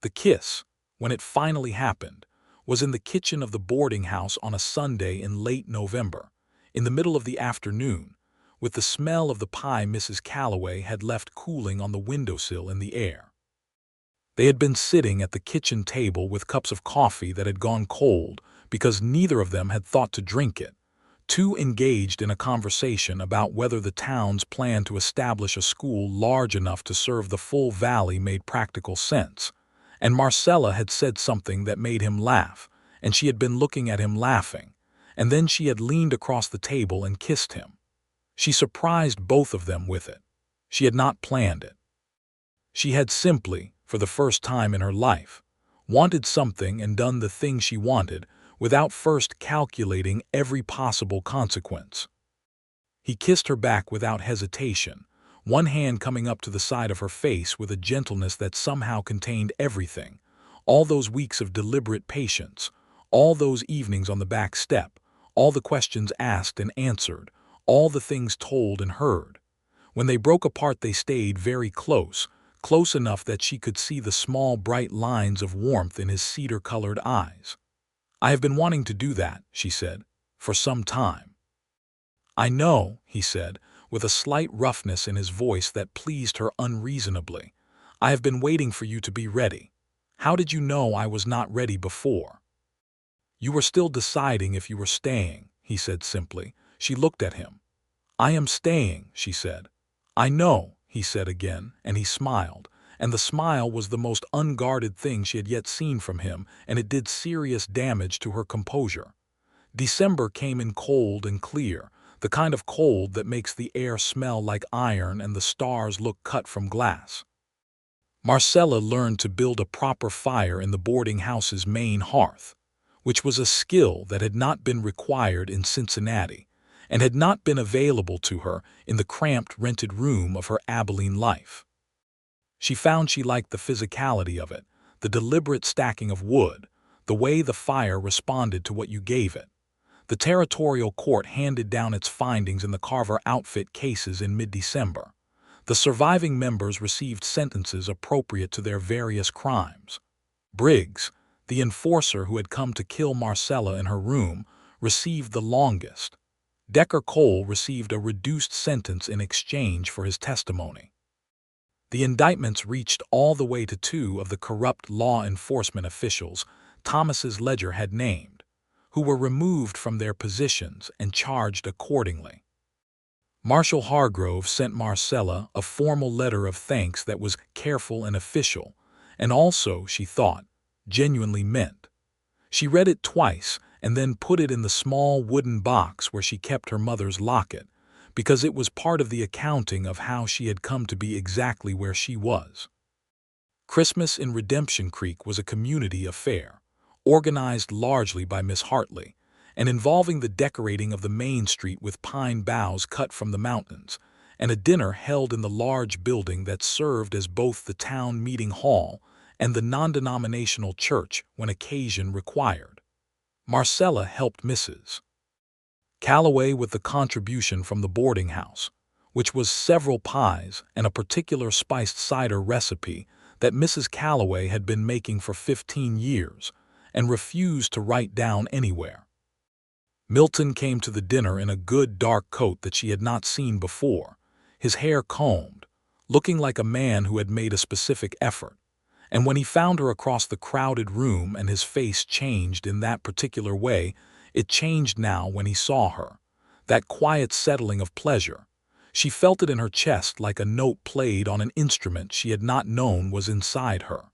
The kiss, when it finally happened, was in the kitchen of the boarding house on a Sunday in late November, in the middle of the afternoon, with the smell of the pie Mrs. Calloway had left cooling on the windowsill in the air. They had been sitting at the kitchen table with cups of coffee that had gone cold because neither of them had thought to drink it, too engaged in a conversation about whether the town's plan to establish a school large enough to serve the full valley made practical sense, and Marcella had said something that made him laugh, and she had been looking at him laughing, and then she had leaned across the table and kissed him. She surprised both of them with it. She had not planned it. She had simply, for the first time in her life, wanted something and done the thing she wanted without first calculating every possible consequence. He kissed her back without hesitation, one hand coming up to the side of her face with a gentleness that somehow contained everything. All those weeks of deliberate patience, all those evenings on the back step, all the questions asked and answered, all the things told and heard. When they broke apart, they stayed very close, close enough that she could see the small bright lines of warmth in his cedar-colored eyes. "I have been wanting to do that," she said, "for some time." "I know," he said, with a slight roughness in his voice that pleased her unreasonably. "I have been waiting for you to be ready. How did you know I was not ready before?" "You were still deciding if you were staying," he said simply. She looked at him. "I am staying," she said. "I know," he said again, and he smiled, and the smile was the most unguarded thing she had yet seen from him, and it did serious damage to her composure. December came in cold and clear, the kind of cold that makes the air smell like iron and the stars look cut from glass. Marcella learned to build a proper fire in the boarding house's main hearth, which was a skill that had not been required in Cincinnati and had not been available to her in the cramped rented room of her Abilene life. She found she liked the physicality of it, the deliberate stacking of wood, the way the fire responded to what you gave it. The territorial court handed down its findings in the Carver outfit cases in mid-December. The surviving members received sentences appropriate to their various crimes. Briggs, the enforcer who had come to kill Marcella in her room, received the longest. Decker Cole received a reduced sentence in exchange for his testimony. The indictments reached all the way to two of the corrupt law enforcement officials Thomas's ledger had named, who were removed from their positions and charged accordingly. Marshal Hargrove sent Marcella a formal letter of thanks that was careful and official, and also, she thought, genuinely meant. She read it twice and then put it in the small wooden box where she kept her mother's locket, because it was part of the accounting of how she had come to be exactly where she was. Christmas in Redemption Creek was a community affair, organized largely by Miss Hartley, and involving the decorating of the main street with pine boughs cut from the mountains, and a dinner held in the large building that served as both the town meeting hall and the non-denominational church when occasion required. Marcella helped Mrs. Calloway with the contribution from the boarding house, which was several pies and a particular spiced cider recipe that Mrs. Calloway had been making for 15 years and refused to write down anywhere. Milton came to the dinner in a good dark coat that she had not seen before, his hair combed, looking like a man who had made a specific effort. And when he found her across the crowded room and his face changed in that particular way, it changed now when he saw her. That quiet settling of pleasure. She felt it in her chest like a note played on an instrument she had not known was inside her.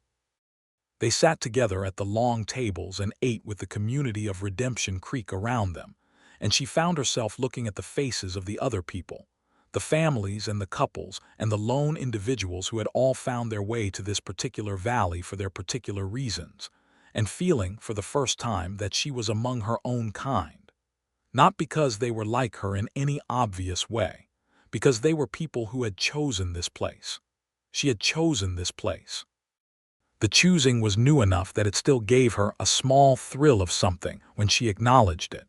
They sat together at the long tables and ate with the community of Redemption Creek around them, and she found herself looking at the faces of the other people, the families and the couples and the lone individuals who had all found their way to this particular valley for their particular reasons, and feeling for the first time that she was among her own kind. Not because they were like her in any obvious way, because they were people who had chosen this place. She had chosen this place. The choosing was new enough that it still gave her a small thrill of something when she acknowledged it.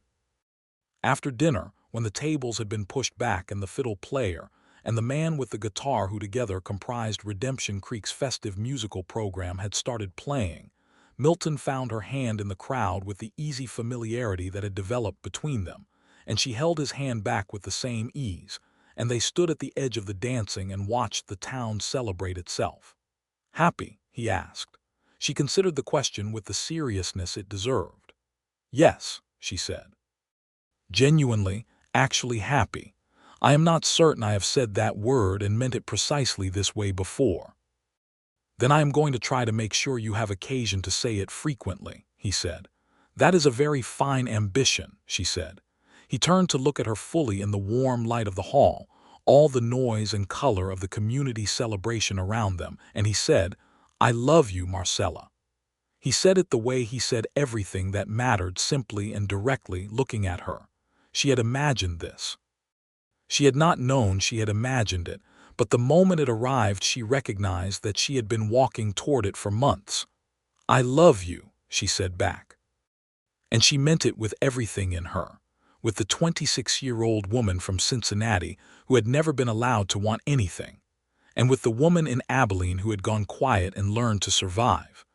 After dinner, when the tables had been pushed back and the fiddle player and the man with the guitar who together comprised Redemption Creek's festive musical program had started playing, Milton found her hand in the crowd with the easy familiarity that had developed between them, and she held his hand back with the same ease, and they stood at the edge of the dancing and watched the town celebrate itself. "Happy?" he asked. She considered the question with the seriousness it deserved. "Yes," she said. "Genuinely, actually happy. I am not certain I have said that word and meant it precisely this way before." "Then I am going to try to make sure you have occasion to say it frequently," he said. "That is a very fine ambition," she said. He turned to look at her fully in the warm light of the hall, all the noise and color of the community celebration around them, and he said, "I love you, Marcella." He said it the way he said everything that mattered, simply and directly, looking at her. She had imagined this. She had not known she had imagined it, but the moment it arrived she recognized that she had been walking toward it for months. "I love you," she said back. And she meant it with everything in her, with the 26-year-old woman from Cincinnati who had never been allowed to want anything, and with the woman in Abilene who had gone quiet and learned to survive,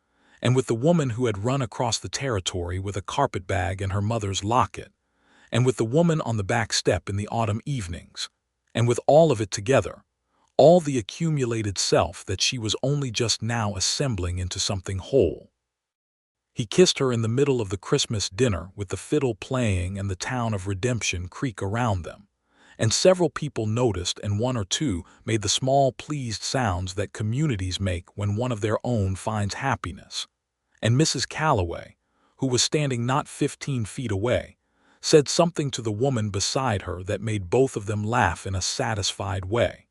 and with the woman who had run across the territory with a carpet bag and her mother's locket, and with the woman on the back step in the autumn evenings, and with all of it together, all the accumulated self that she was only just now assembling into something whole. He kissed her in the middle of the Christmas dinner with the fiddle playing and the town of Redemption Creek around them, and several people noticed and one or two made the small pleased sounds that communities make when one of their own finds happiness. And Mrs. Calloway, who was standing not 15 feet away, said something to the woman beside her that made both of them laugh in a satisfied way.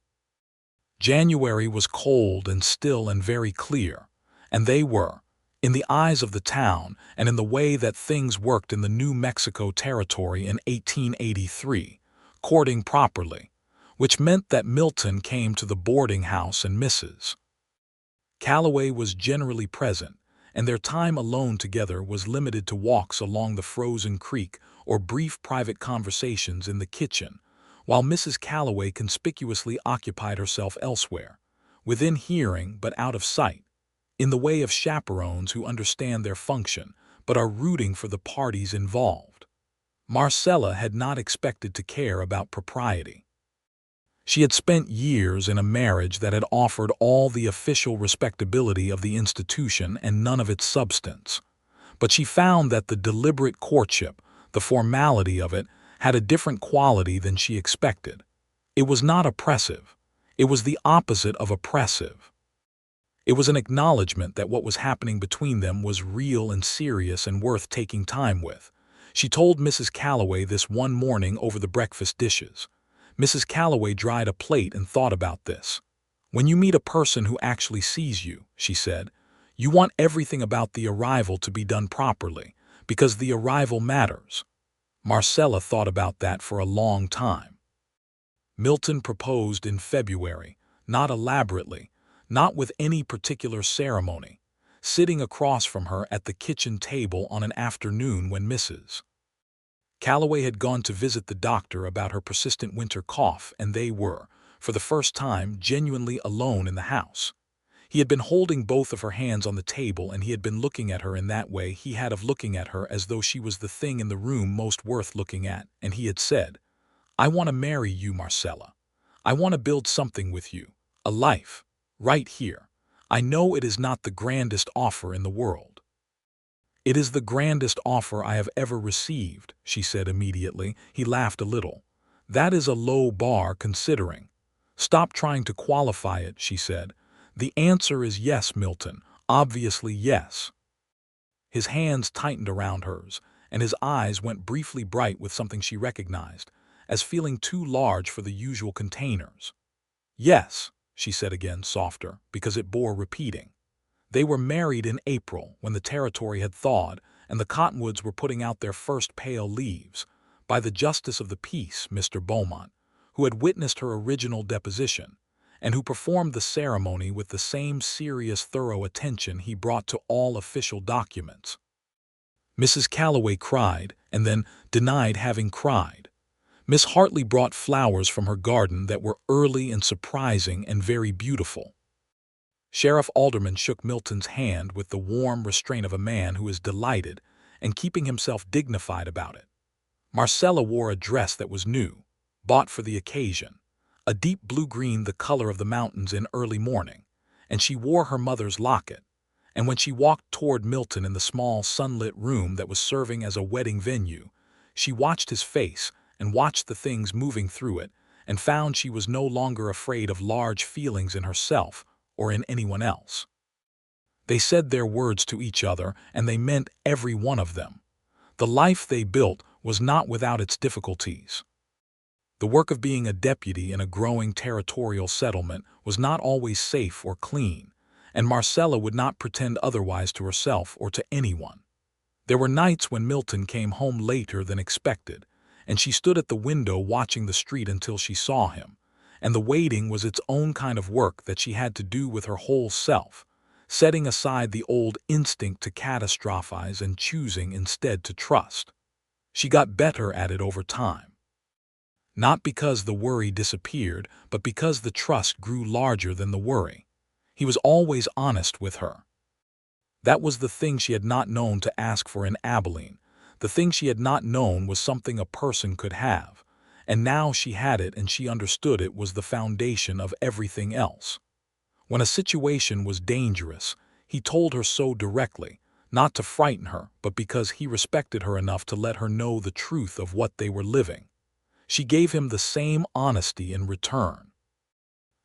January was cold and still and very clear, and they were, in the eyes of the town and in the way that things worked in the New Mexico Territory in 1883, courting properly, which meant that Milton came to the boarding house and Mrs. Calloway was generally present, and their time alone together was limited to walks along the frozen creek or brief private conversations in the kitchen, while Mrs. Calloway conspicuously occupied herself elsewhere, within hearing but out of sight, in the way of chaperones who understand their function but are rooting for the parties involved. Marcella had not expected to care about propriety. She had spent years in a marriage that had offered all the official respectability of the institution and none of its substance. But she found that the deliberate courtship, the formality of it, had a different quality than she expected. It was not oppressive. It was the opposite of oppressive. It was an acknowledgement that what was happening between them was real and serious and worth taking time with. She told Mrs. Calloway this one morning over the breakfast dishes. Mrs. Calloway dried a plate and thought about this. "When you meet a person who actually sees you," she said, "you want everything about the arrival to be done properly, because the arrival matters." Marcella thought about that for a long time. Milton proposed in February, not elaborately, not with any particular ceremony, sitting across from her at the kitchen table on an afternoon when Mrs. Calloway had gone to visit the doctor about her persistent winter cough, and they were, for the first time, genuinely alone in the house. He had been holding both of her hands on the table, and he had been looking at her in that way he had of looking at her as though she was the thing in the room most worth looking at, and he had said, "I want to marry you, Marcella. I want to build something with you, a life, right here. I know it is not the grandest offer in the world." "It is the grandest offer I have ever received," she said immediately. He laughed a little. "That is a low bar, considering." "Stop trying to qualify it," she said. "The answer is yes, Milton, obviously yes." His hands tightened around hers, and his eyes went briefly bright with something she recognized, as feeling too large for the usual containers. "Yes," she said again, softer, because it bore repeating. They were married in April, when the territory had thawed and the cottonwoods were putting out their first pale leaves, by the justice of the peace, Mr. Beaumont, who had witnessed her original deposition, and who performed the ceremony with the same serious, thorough attention he brought to all official documents. Mrs. Calloway cried, and then denied having cried. Miss Hartley brought flowers from her garden that were early and surprising and very beautiful. Sheriff Alderman shook Milton's hand with the warm restraint of a man who is delighted and keeping himself dignified about it. Marcella wore a dress that was new, bought for the occasion, a deep blue-green, the color of the mountains in early morning, and she wore her mother's locket. And when she walked toward Milton in the small sunlit room that was serving as a wedding venue, she watched his face and watched the things moving through it, and found she was no longer afraid of large feelings in herself or in anyone else. They said their words to each other, and they meant every one of them. The life they built was not without its difficulties. The work of being a deputy in a growing territorial settlement was not always safe or clean, and Marcella would not pretend otherwise to herself or to anyone. There were nights when Milton came home later than expected, and she stood at the window watching the street until she saw him, and the waiting was its own kind of work that she had to do with her whole self, setting aside the old instinct to catastrophize and choosing instead to trust. She got better at it over time. Not because the worry disappeared, but because the trust grew larger than the worry. He was always honest with her. That was the thing she had not known to ask for in Abilene. The thing she had not known was something a person could have. And now she had it, and she understood it was the foundation of everything else. When a situation was dangerous, he told her so directly, not to frighten her, but because he respected her enough to let her know the truth of what they were living. She gave him the same honesty in return.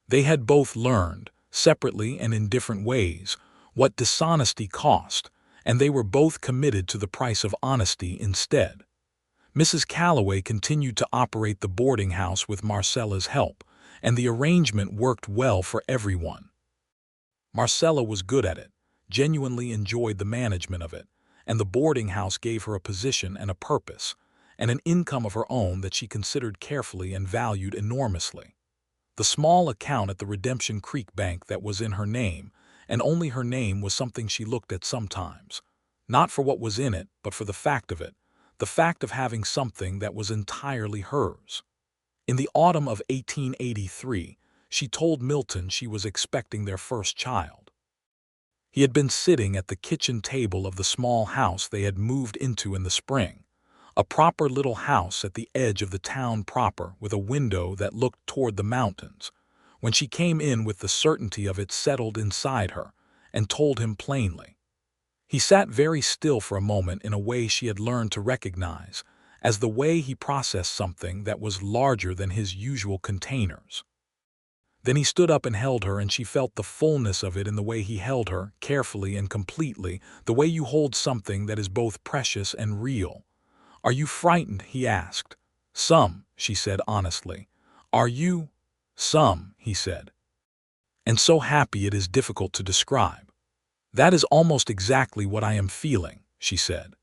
They had both learned, separately and in different ways, what dishonesty cost, and they were both committed to the price of honesty instead. Mrs. Calloway continued to operate the boarding house with Marcella's help, and the arrangement worked well for everyone. Marcella was good at it, genuinely enjoyed the management of it, and the boarding house gave her a position and a purpose, and an income of her own that she considered carefully and valued enormously. The small account at the Redemption Creek Bank that was in her name, and only her name, was something she looked at sometimes, not for what was in it, but for the fact of it, the fact of having something that was entirely hers. In the autumn of 1883, she told Milton she was expecting their first child. He had been sitting at the kitchen table of the small house they had moved into in the spring, a proper little house at the edge of the town proper with a window that looked toward the mountains, when she came in with the certainty of it settled inside her, and told him plainly. He sat very still for a moment in a way she had learned to recognize as the way he processed something that was larger than his usual containers. Then he stood up and held her, and she felt the fullness of it in the way he held her, carefully and completely, the way you hold something that is both precious and real. "Are you frightened?" he asked. "Some," she said honestly. "Are you?" "Some," he said. "And so happy it is difficult to describe." "That is almost exactly what I am feeling," she said.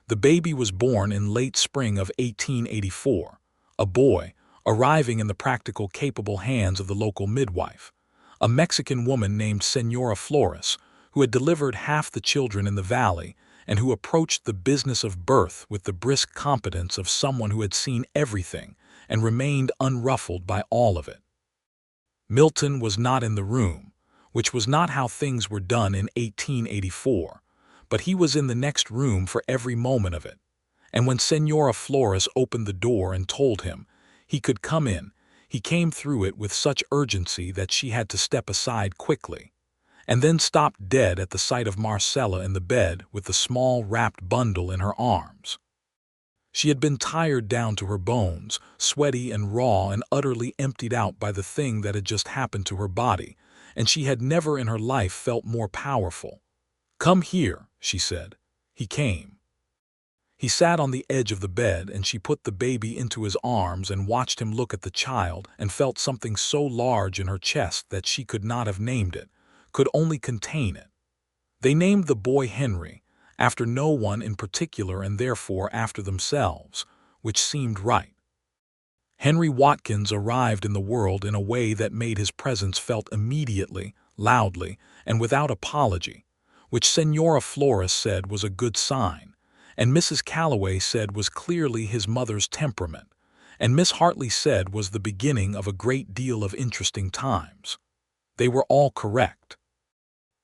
The baby was born in late spring of 1884, a boy, arriving in the practical, capable hands of the local midwife, a Mexican woman named Senora Flores, who had delivered half the children in the valley and who approached the business of birth with the brisk competence of someone who had seen everything and remained unruffled by all of it. Milton was not in the room, which was not how things were done in 1884, but he was in the next room for every moment of it, and when Senora Flores opened the door and told him he could come in, he came through it with such urgency that she had to step aside quickly, and then stopped dead at the sight of Marcella in the bed with the small wrapped bundle in her arms. She had been tired down to her bones, sweaty and raw and utterly emptied out by the thing that had just happened to her body, and she had never in her life felt more powerful. "Come here," she said. He came. He sat on the edge of the bed, and she put the baby into his arms and watched him look at the child and felt something so large in her chest that she could not have named it, could only contain it. They named the boy Henry, after no one in particular and therefore after themselves, which seemed right. Henry Watkins arrived in the world in a way that made his presence felt immediately, loudly, and without apology, which Senora Flores said was a good sign, and Mrs. Calloway said was clearly his mother's temperament, and Miss Hartley said was the beginning of a great deal of interesting times. They were all correct.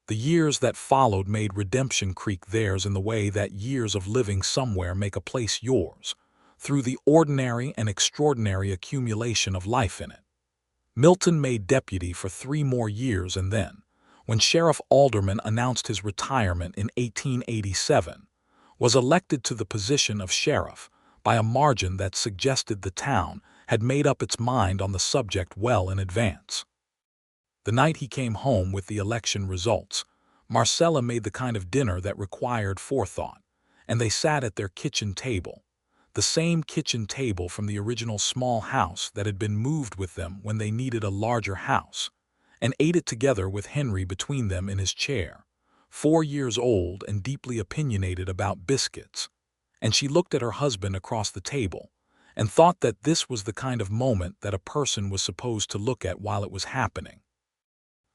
The years that followed made Redemption Creek theirs in the way that years of living somewhere make a place yours, through the ordinary and extraordinary accumulation of life in it. Milton made deputy for 3 more years, and then, when Sheriff Alderman announced his retirement in 1887, was elected to the position of sheriff by a margin that suggested the town had made up its mind on the subject well in advance. The night he came home with the election results, Marcella made the kind of dinner that required forethought, and they sat at their kitchen table, the same kitchen table from the original small house that had been moved with them when they needed a larger house, and ate it together with Henry between them in his chair, 4 years old and deeply opinionated about biscuits. And she looked at her husband across the table and thought that this was the kind of moment that a person was supposed to look at while it was happening.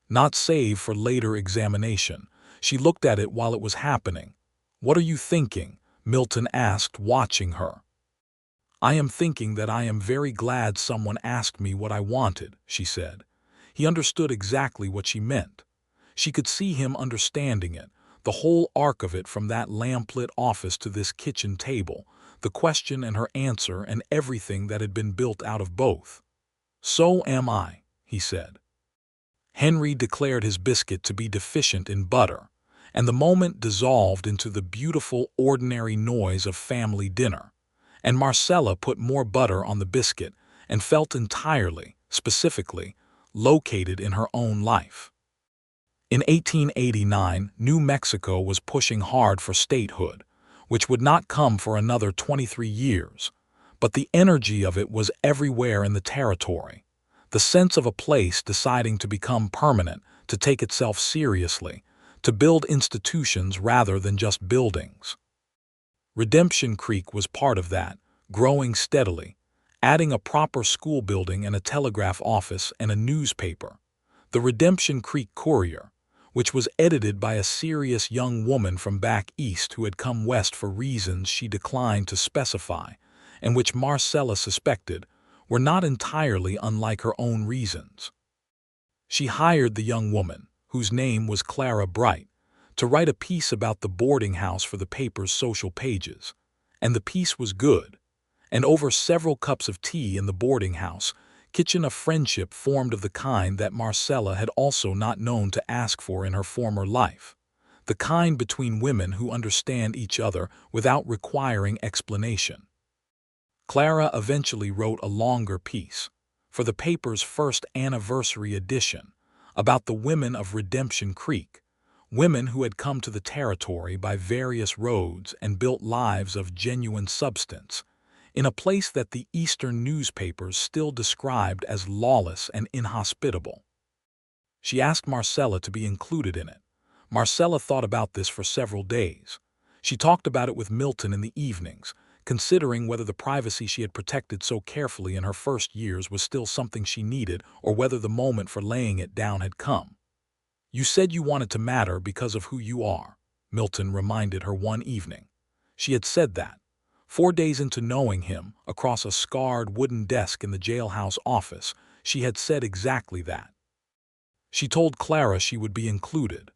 Not save for later examination. She looked at it while it was happening. "What are you thinking?" Milton asked, watching her. "I am thinking that I am very glad someone asked me what I wanted," she said. He understood exactly what she meant. She could see him understanding it, the whole arc of it from that lamplit office to this kitchen table, the question and her answer and everything that had been built out of both. "So am I," he said. Henry declared his biscuit to be deficient in butter, and the moment dissolved into the beautiful, ordinary noise of family dinner. And Marcella put more butter on the biscuit and felt entirely, specifically, located in her own life. In 1889, New Mexico was pushing hard for statehood, which would not come for another 23 years, but the energy of it was everywhere in the territory. The sense of a place deciding to become permanent, to take itself seriously, to build institutions rather than just buildings. Redemption Creek was part of that, growing steadily, adding a proper school building and a telegraph office and a newspaper, the Redemption Creek Courier, which was edited by a serious young woman from back east who had come west for reasons she declined to specify, and which Marcella suspected were not entirely unlike her own reasons. She hired the young woman, whose name was Clara Bright, to write a piece about the boarding house for the paper's social pages, and the piece was good. And over several cups of tea in the boarding house kitchen a friendship formed of the kind that Marcella had also not known to ask for in her former life, the kind between women who understand each other without requiring explanation. Clara eventually wrote a longer piece, for the paper's first anniversary edition, about the women of Redemption Creek, women who had come to the territory by various roads and built lives of genuine substance, in a place that the Eastern newspapers still described as lawless and inhospitable. She asked Marcella to be included in it. Marcella thought about this for several days. She talked about it with Milton in the evenings, considering whether the privacy she had protected so carefully in her first years was still something she needed or whether the moment for laying it down had come. "You said you wanted to matter because of who you are," Milton reminded her one evening. She had said that. 4 days into knowing him, across a scarred wooden desk in the jailhouse office, she had said exactly that. She told Clara she would be included.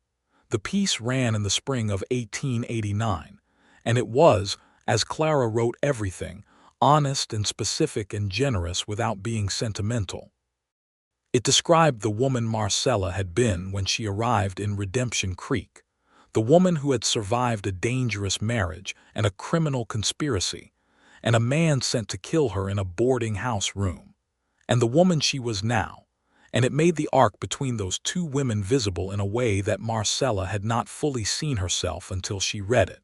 The piece ran in the spring of 1889, and it was, as Clara wrote everything, honest and specific and generous without being sentimental. It described the woman Marcella had been when she arrived in Redemption Creek, the woman who had survived a dangerous marriage and a criminal conspiracy, and a man sent to kill her in a boarding house room, and the woman she was now, and it made the arc between those two women visible in a way that Marcella had not fully seen herself until she read it.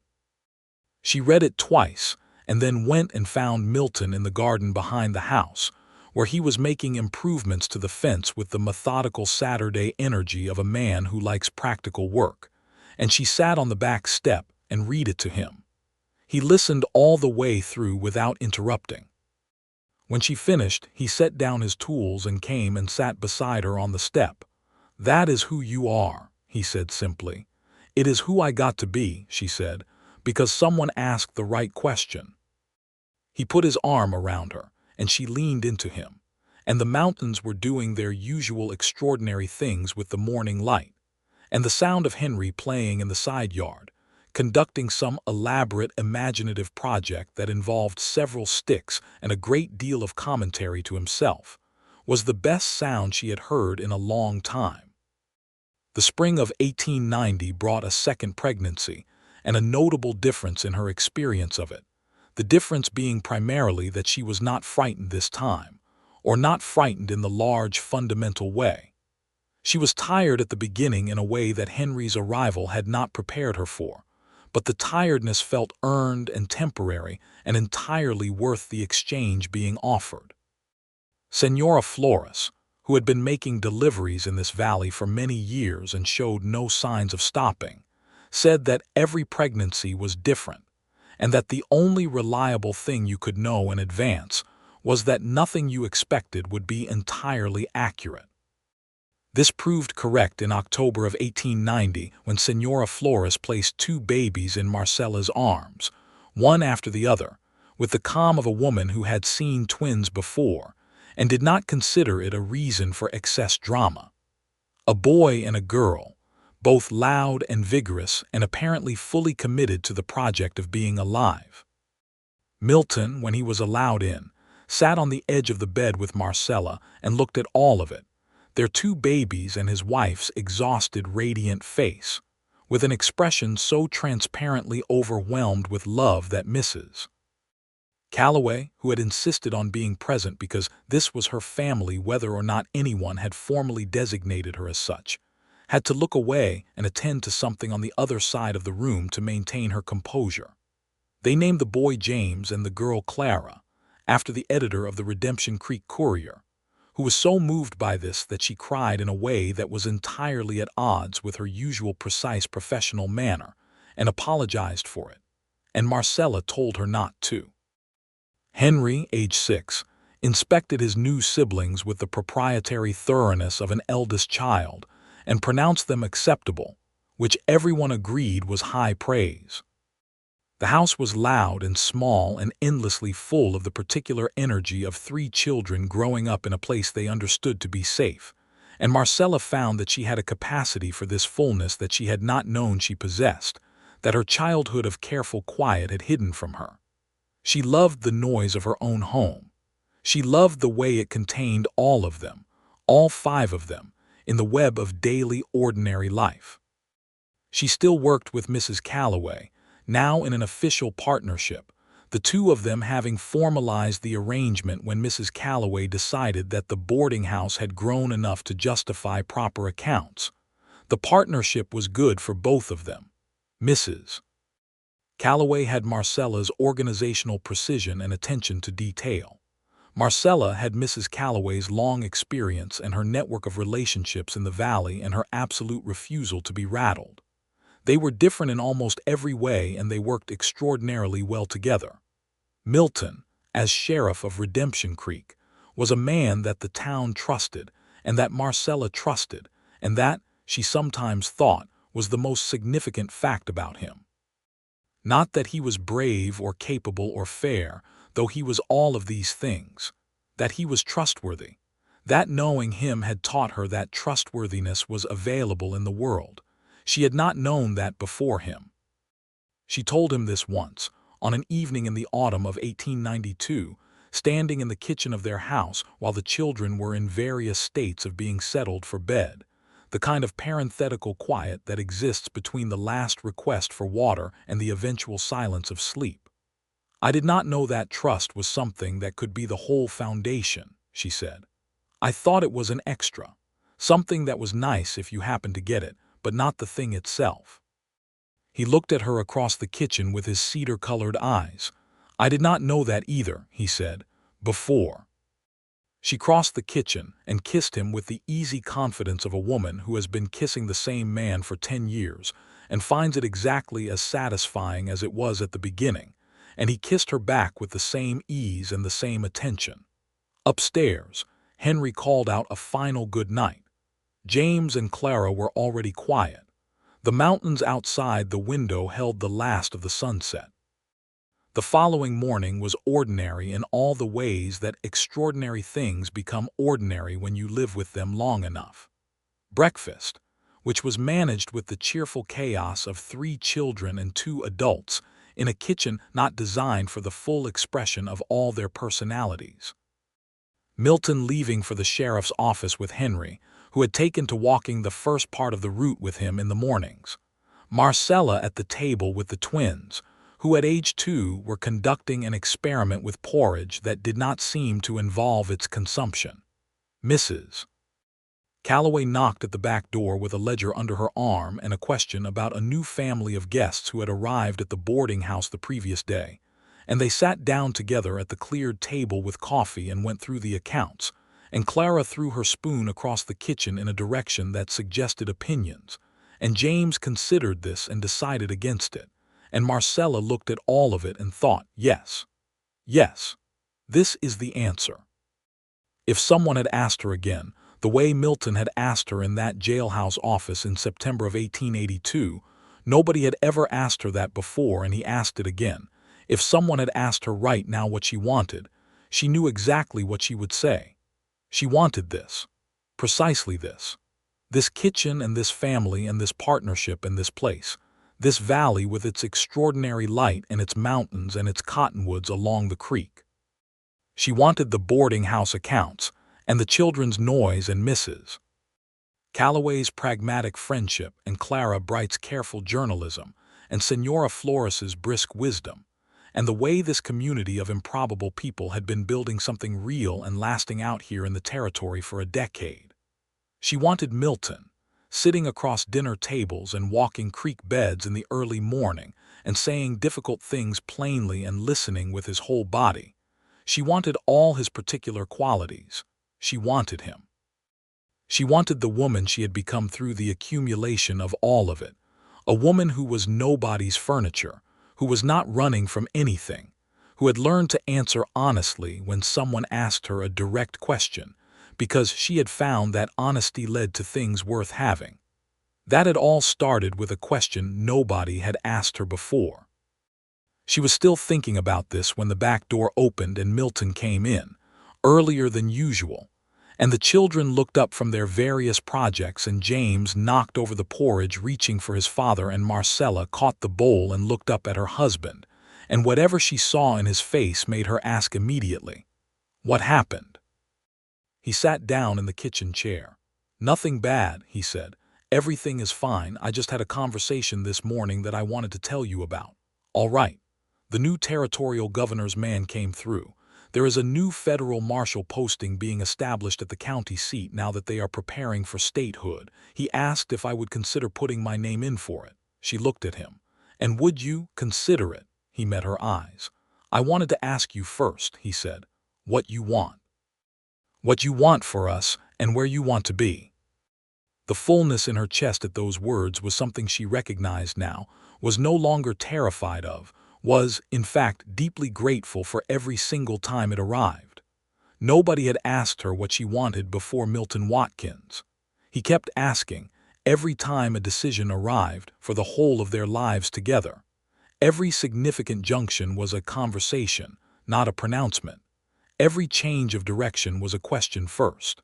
She read it twice, and then went and found Milton in the garden behind the house, where he was making improvements to the fence with the methodical Saturday energy of a man who likes practical work, and she sat on the back step and read it to him. He listened all the way through without interrupting. When she finished, he set down his tools and came and sat beside her on the step. "That is who you are," he said simply. "It is who I got to be," she said, "because someone asked the right question." He put his arm around her, and she leaned into him, and the mountains were doing their usual extraordinary things with the morning light, and the sound of Henry playing in the side yard, conducting some elaborate imaginative project that involved several sticks and a great deal of commentary to himself, was the best sound she had heard in a long time. The spring of 1890 brought a second pregnancy, and a notable difference in her experience of it, the difference being primarily that she was not frightened this time, or not frightened in the large fundamental way. She was tired at the beginning in a way that Henry's arrival had not prepared her for, but the tiredness felt earned and temporary and entirely worth the exchange being offered. "Senora Flores, who had been making deliveries in this valley for many years and showed no signs of stopping, said that every pregnancy was different, and that the only reliable thing you could know in advance was that nothing you expected would be entirely accurate. This proved correct in October of 1890 when Senora Flores placed two babies in Marcella's arms, one after the other, with the calm of a woman who had seen twins before and did not consider it a reason for excess drama. A boy and a girl, both loud and vigorous and apparently fully committed to the project of being alive. Milton, when he was allowed in, sat on the edge of the bed with Marcella and looked at all of it, their two babies and his wife's exhausted, radiant face, with an expression so transparently overwhelmed with love that Mrs. Calloway, who had insisted on being present because this was her family whether or not anyone had formally designated her as such, had to look away and attend to something on the other side of the room to maintain her composure. They named the boy James and the girl Clara, after the editor of the Redemption Creek Courier, who was so moved by this that she cried in a way that was entirely at odds with her usual precise professional manner and apologized for it, and Marcella told her not to. Henry, age 6, inspected his new siblings with the proprietary thoroughness of an eldest child and pronounced them acceptable, which everyone agreed was high praise. The house was loud and small and endlessly full of the particular energy of three children growing up in a place they understood to be safe, and Marcella found that she had a capacity for this fullness that she had not known she possessed, that her childhood of careful quiet had hidden from her. She loved the noise of her own home. She loved the way it contained all of them, all five of them, in the web of daily, ordinary life. She still worked with Mrs. Calloway, now in an official partnership, the two of them having formalized the arrangement when Mrs. Calloway decided that the boarding house had grown enough to justify proper accounts. The partnership was good for both of them. Mrs. Calloway had Marcella's organizational precision and attention to detail. Marcella had Mrs. Calloway's long experience and her network of relationships in the valley and her absolute refusal to be rattled. They were different in almost every way and they worked extraordinarily well together. Milton, as sheriff of Redemption Creek, was a man that the town trusted and that Marcella trusted, and that, she sometimes thought, was the most significant fact about him. Not that he was brave or capable or fair, though he was all of these things. That he was trustworthy. That knowing him had taught her that trustworthiness was available in the world. She had not known that before him. She told him this once, on an evening in the autumn of 1892, standing in the kitchen of their house while the children were in various states of being settled for bed, the kind of parenthetical quiet that exists between the last request for water and the eventual silence of sleep. "I did not know that trust was something that could be the whole foundation," she said. "I thought it was an extra, something that was nice if you happened to get it, but not the thing itself." He looked at her across the kitchen with his cedar-colored eyes. "I did not know that either," he said, "before." She crossed the kitchen and kissed him with the easy confidence of a woman who has been kissing the same man for 10 years and finds it exactly as satisfying as it was at the beginning, and he kissed her back with the same ease and the same attention. Upstairs, Henry called out a final good night. James and Clara were already quiet. The mountains outside the window held the last of the sunset. The following morning was ordinary in all the ways that extraordinary things become ordinary when you live with them long enough. Breakfast, which was managed with the cheerful chaos of 3 children and 2 adults, in a kitchen not designed for the full expression of all their personalities. Milton leaving for the sheriff's office with Henry, who had taken to walking the first part of the route with him in the mornings. Marcella at the table with the twins, who at age 2 were conducting an experiment with porridge that did not seem to involve its consumption. Mrs. Calloway knocked at the back door with a ledger under her arm and a question about a new family of guests who had arrived at the boarding house the previous day, and they sat down together at the cleared table with coffee and went through the accounts, and Clara threw her spoon across the kitchen in a direction that suggested opinions, and James considered this and decided against it, and Marcella looked at all of it and thought, yes, yes, this is the answer. If someone had asked her again, the way Milton had asked her in that jailhouse office in September of 1882, nobody had ever asked her that before, and he asked it again. If someone had asked her right now what she wanted, she knew exactly what she would say. She wanted this. Precisely this. This kitchen and this family and this partnership and this place. This valley with its extraordinary light and its mountains and its cottonwoods along the creek. She wanted the boarding house accounts and the children's noise and Mrs. Calloway's pragmatic friendship and Clara Bright's careful journalism and Senora Flores's brisk wisdom, and the way this community of improbable people had been building something real and lasting out here in the territory for a decade. She wanted Milton, sitting across dinner tables and walking creek beds in the early morning and saying difficult things plainly and listening with his whole body. She wanted all his particular qualities. She wanted him. She wanted the woman she had become through the accumulation of all of it, a woman who was nobody's furniture, who was not running from anything, who had learned to answer honestly when someone asked her a direct question, because she had found that honesty led to things worth having. That had all started with a question nobody had asked her before. She was still thinking about this when the back door opened and Milton came in, earlier than usual, and the children looked up from their various projects, and James knocked over the porridge reaching for his father, and Marcella caught the bowl and looked up at her husband, and whatever she saw in his face made her ask immediately, "What happened?" He sat down in the kitchen chair. "Nothing bad," he said. "Everything is fine. I just had a conversation this morning that I wanted to tell you about." "All right. The new territorial governor's man came through. There is a new federal marshal posting being established at the county seat now that they are preparing for statehood. He asked if I would consider putting my name in for it." She looked at him. "And would you consider it?" He met her eyes. "I wanted to ask you first," he said, "what you want. What you want for us and where you want to be." The fullness in her chest at those words was something she recognized now, was no longer terrified of, was, in fact, deeply grateful for every single time it arrived. Nobody had asked her what she wanted before Milton Watkins. He kept asking, every time a decision arrived, for the whole of their lives together. Every significant junction was a conversation, not a pronouncement. Every change of direction was a question first.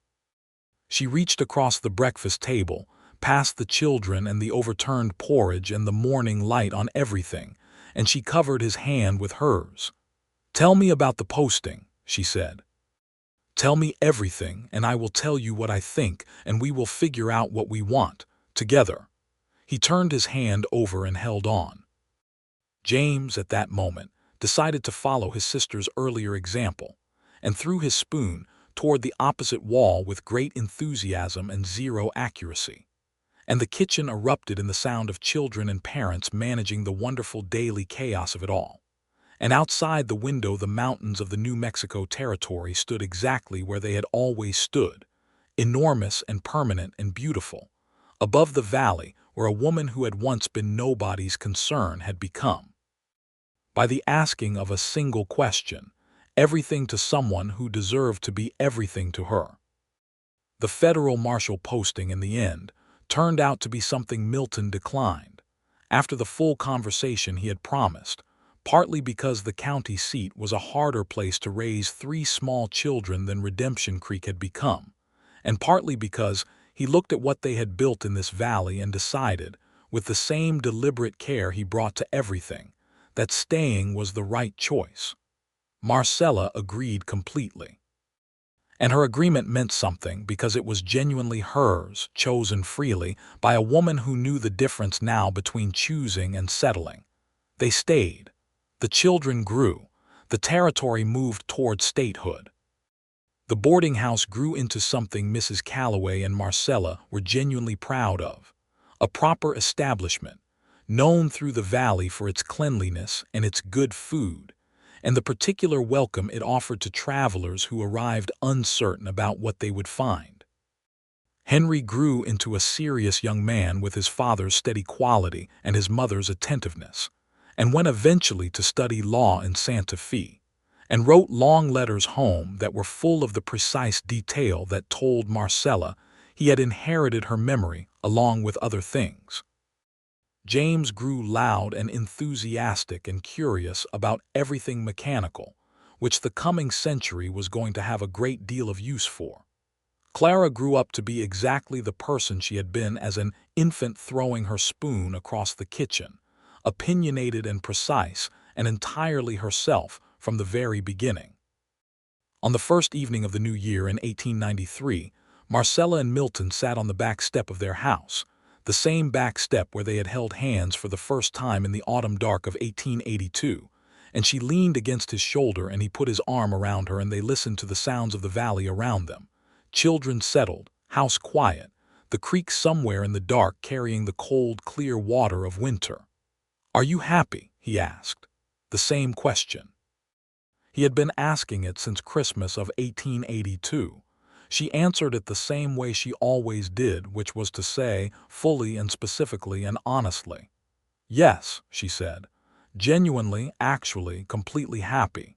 She reached across the breakfast table, past the children and the overturned porridge and the morning light on everything, and she covered his hand with hers. "Tell me about the posting," she said. "Tell me everything, and I will tell you what I think, and we will figure out what we want, together." He turned his hand over and held on. James, at that moment, decided to follow his sister's earlier example, and threw his spoon toward the opposite wall with great enthusiasm and zero accuracy. And the kitchen erupted in the sound of children and parents managing the wonderful daily chaos of it all. And outside the window the mountains of the New Mexico territory stood exactly where they had always stood, enormous and permanent and beautiful, above the valley where a woman who had once been nobody's concern had become, by the asking of a single question, everything to someone who deserved to be everything to her. The federal marshal posting, in the end, turned out to be something Milton declined, after the full conversation he had promised, partly because the county seat was a harder place to raise 3 small children than Redemption Creek had become, and partly because he looked at what they had built in this valley and decided, with the same deliberate care he brought to everything, that staying was the right choice. Marcella agreed completely. And her agreement meant something because it was genuinely hers, chosen freely by a woman who knew the difference now between choosing and settling. They stayed. The children grew. The territory moved toward statehood. The boarding house grew into something Mrs. Calloway and Marcella were genuinely proud of, a proper establishment, known through the valley for its cleanliness and its good food, and the particular welcome it offered to travelers who arrived uncertain about what they would find. Henry grew into a serious young man with his father's steady quality and his mother's attentiveness, and went eventually to study law in Santa Fe, and wrote long letters home that were full of the precise detail that told Marcella he had inherited her memory along with other things. James grew loud and enthusiastic and curious about everything mechanical, which the coming century was going to have a great deal of use for. Clara grew up to be exactly the person she had been as an infant, throwing her spoon across the kitchen, opinionated and precise, and entirely herself from the very beginning. On the first evening of the new year in 1893, Marcella and Milton sat on the back step of their house, the same back step where they had held hands for the first time in the autumn dark of 1882, and she leaned against his shoulder and he put his arm around her, and they listened to the sounds of the valley around them. Children settled, house quiet, the creek somewhere in the dark carrying the cold, clear water of winter. "Are you happy?" he asked. The same question. He had been asking it since Christmas of 1882. She answered it the same way she always did, which was to say, fully and specifically and honestly. "Yes," she said, "genuinely, actually, completely happy."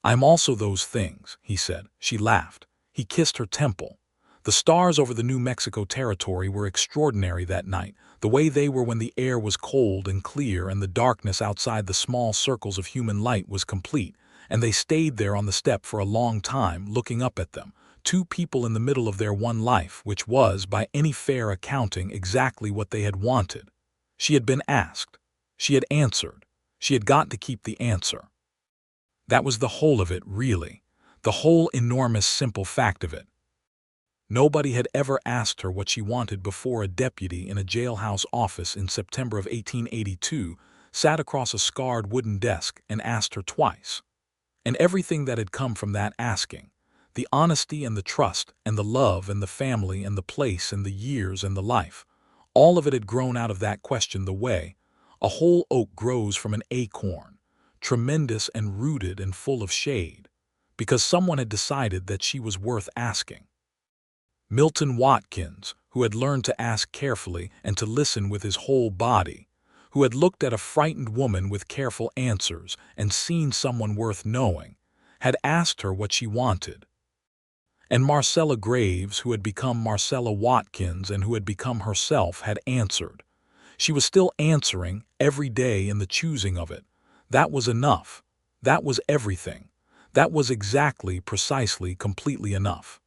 "I'm also those things," he said. She laughed. He kissed her temple. The stars over the New Mexico territory were extraordinary that night, the way they were when the air was cold and clear and the darkness outside the small circles of human light was complete, and they stayed there on the step for a long time, looking up at them, two people in the middle of their one life, which was, by any fair accounting, exactly what they had wanted. She had been asked. She had answered. She had got to keep the answer. That was the whole of it, really. The whole enormous simple fact of it. Nobody had ever asked her what she wanted before. A deputy in a jailhouse office in September of 1882 sat across a scarred wooden desk and asked her twice. And everything that had come from that asking, the honesty and the trust and the love and the family and the place and the years and the life, all of it had grown out of that question, the way a whole oak grows from an acorn, tremendous and rooted and full of shade, because someone had decided that she was worth asking. Milton Watkins, who had learned to ask carefully and to listen with his whole body, who had looked at a frightened woman with careful answers and seen someone worth knowing, had asked her what she wanted. And Marcella Graves, who had become Marcella Watkins and who had become herself, had answered. She was still answering every day in the choosing of it. That was enough. That was everything. That was exactly, precisely, completely enough.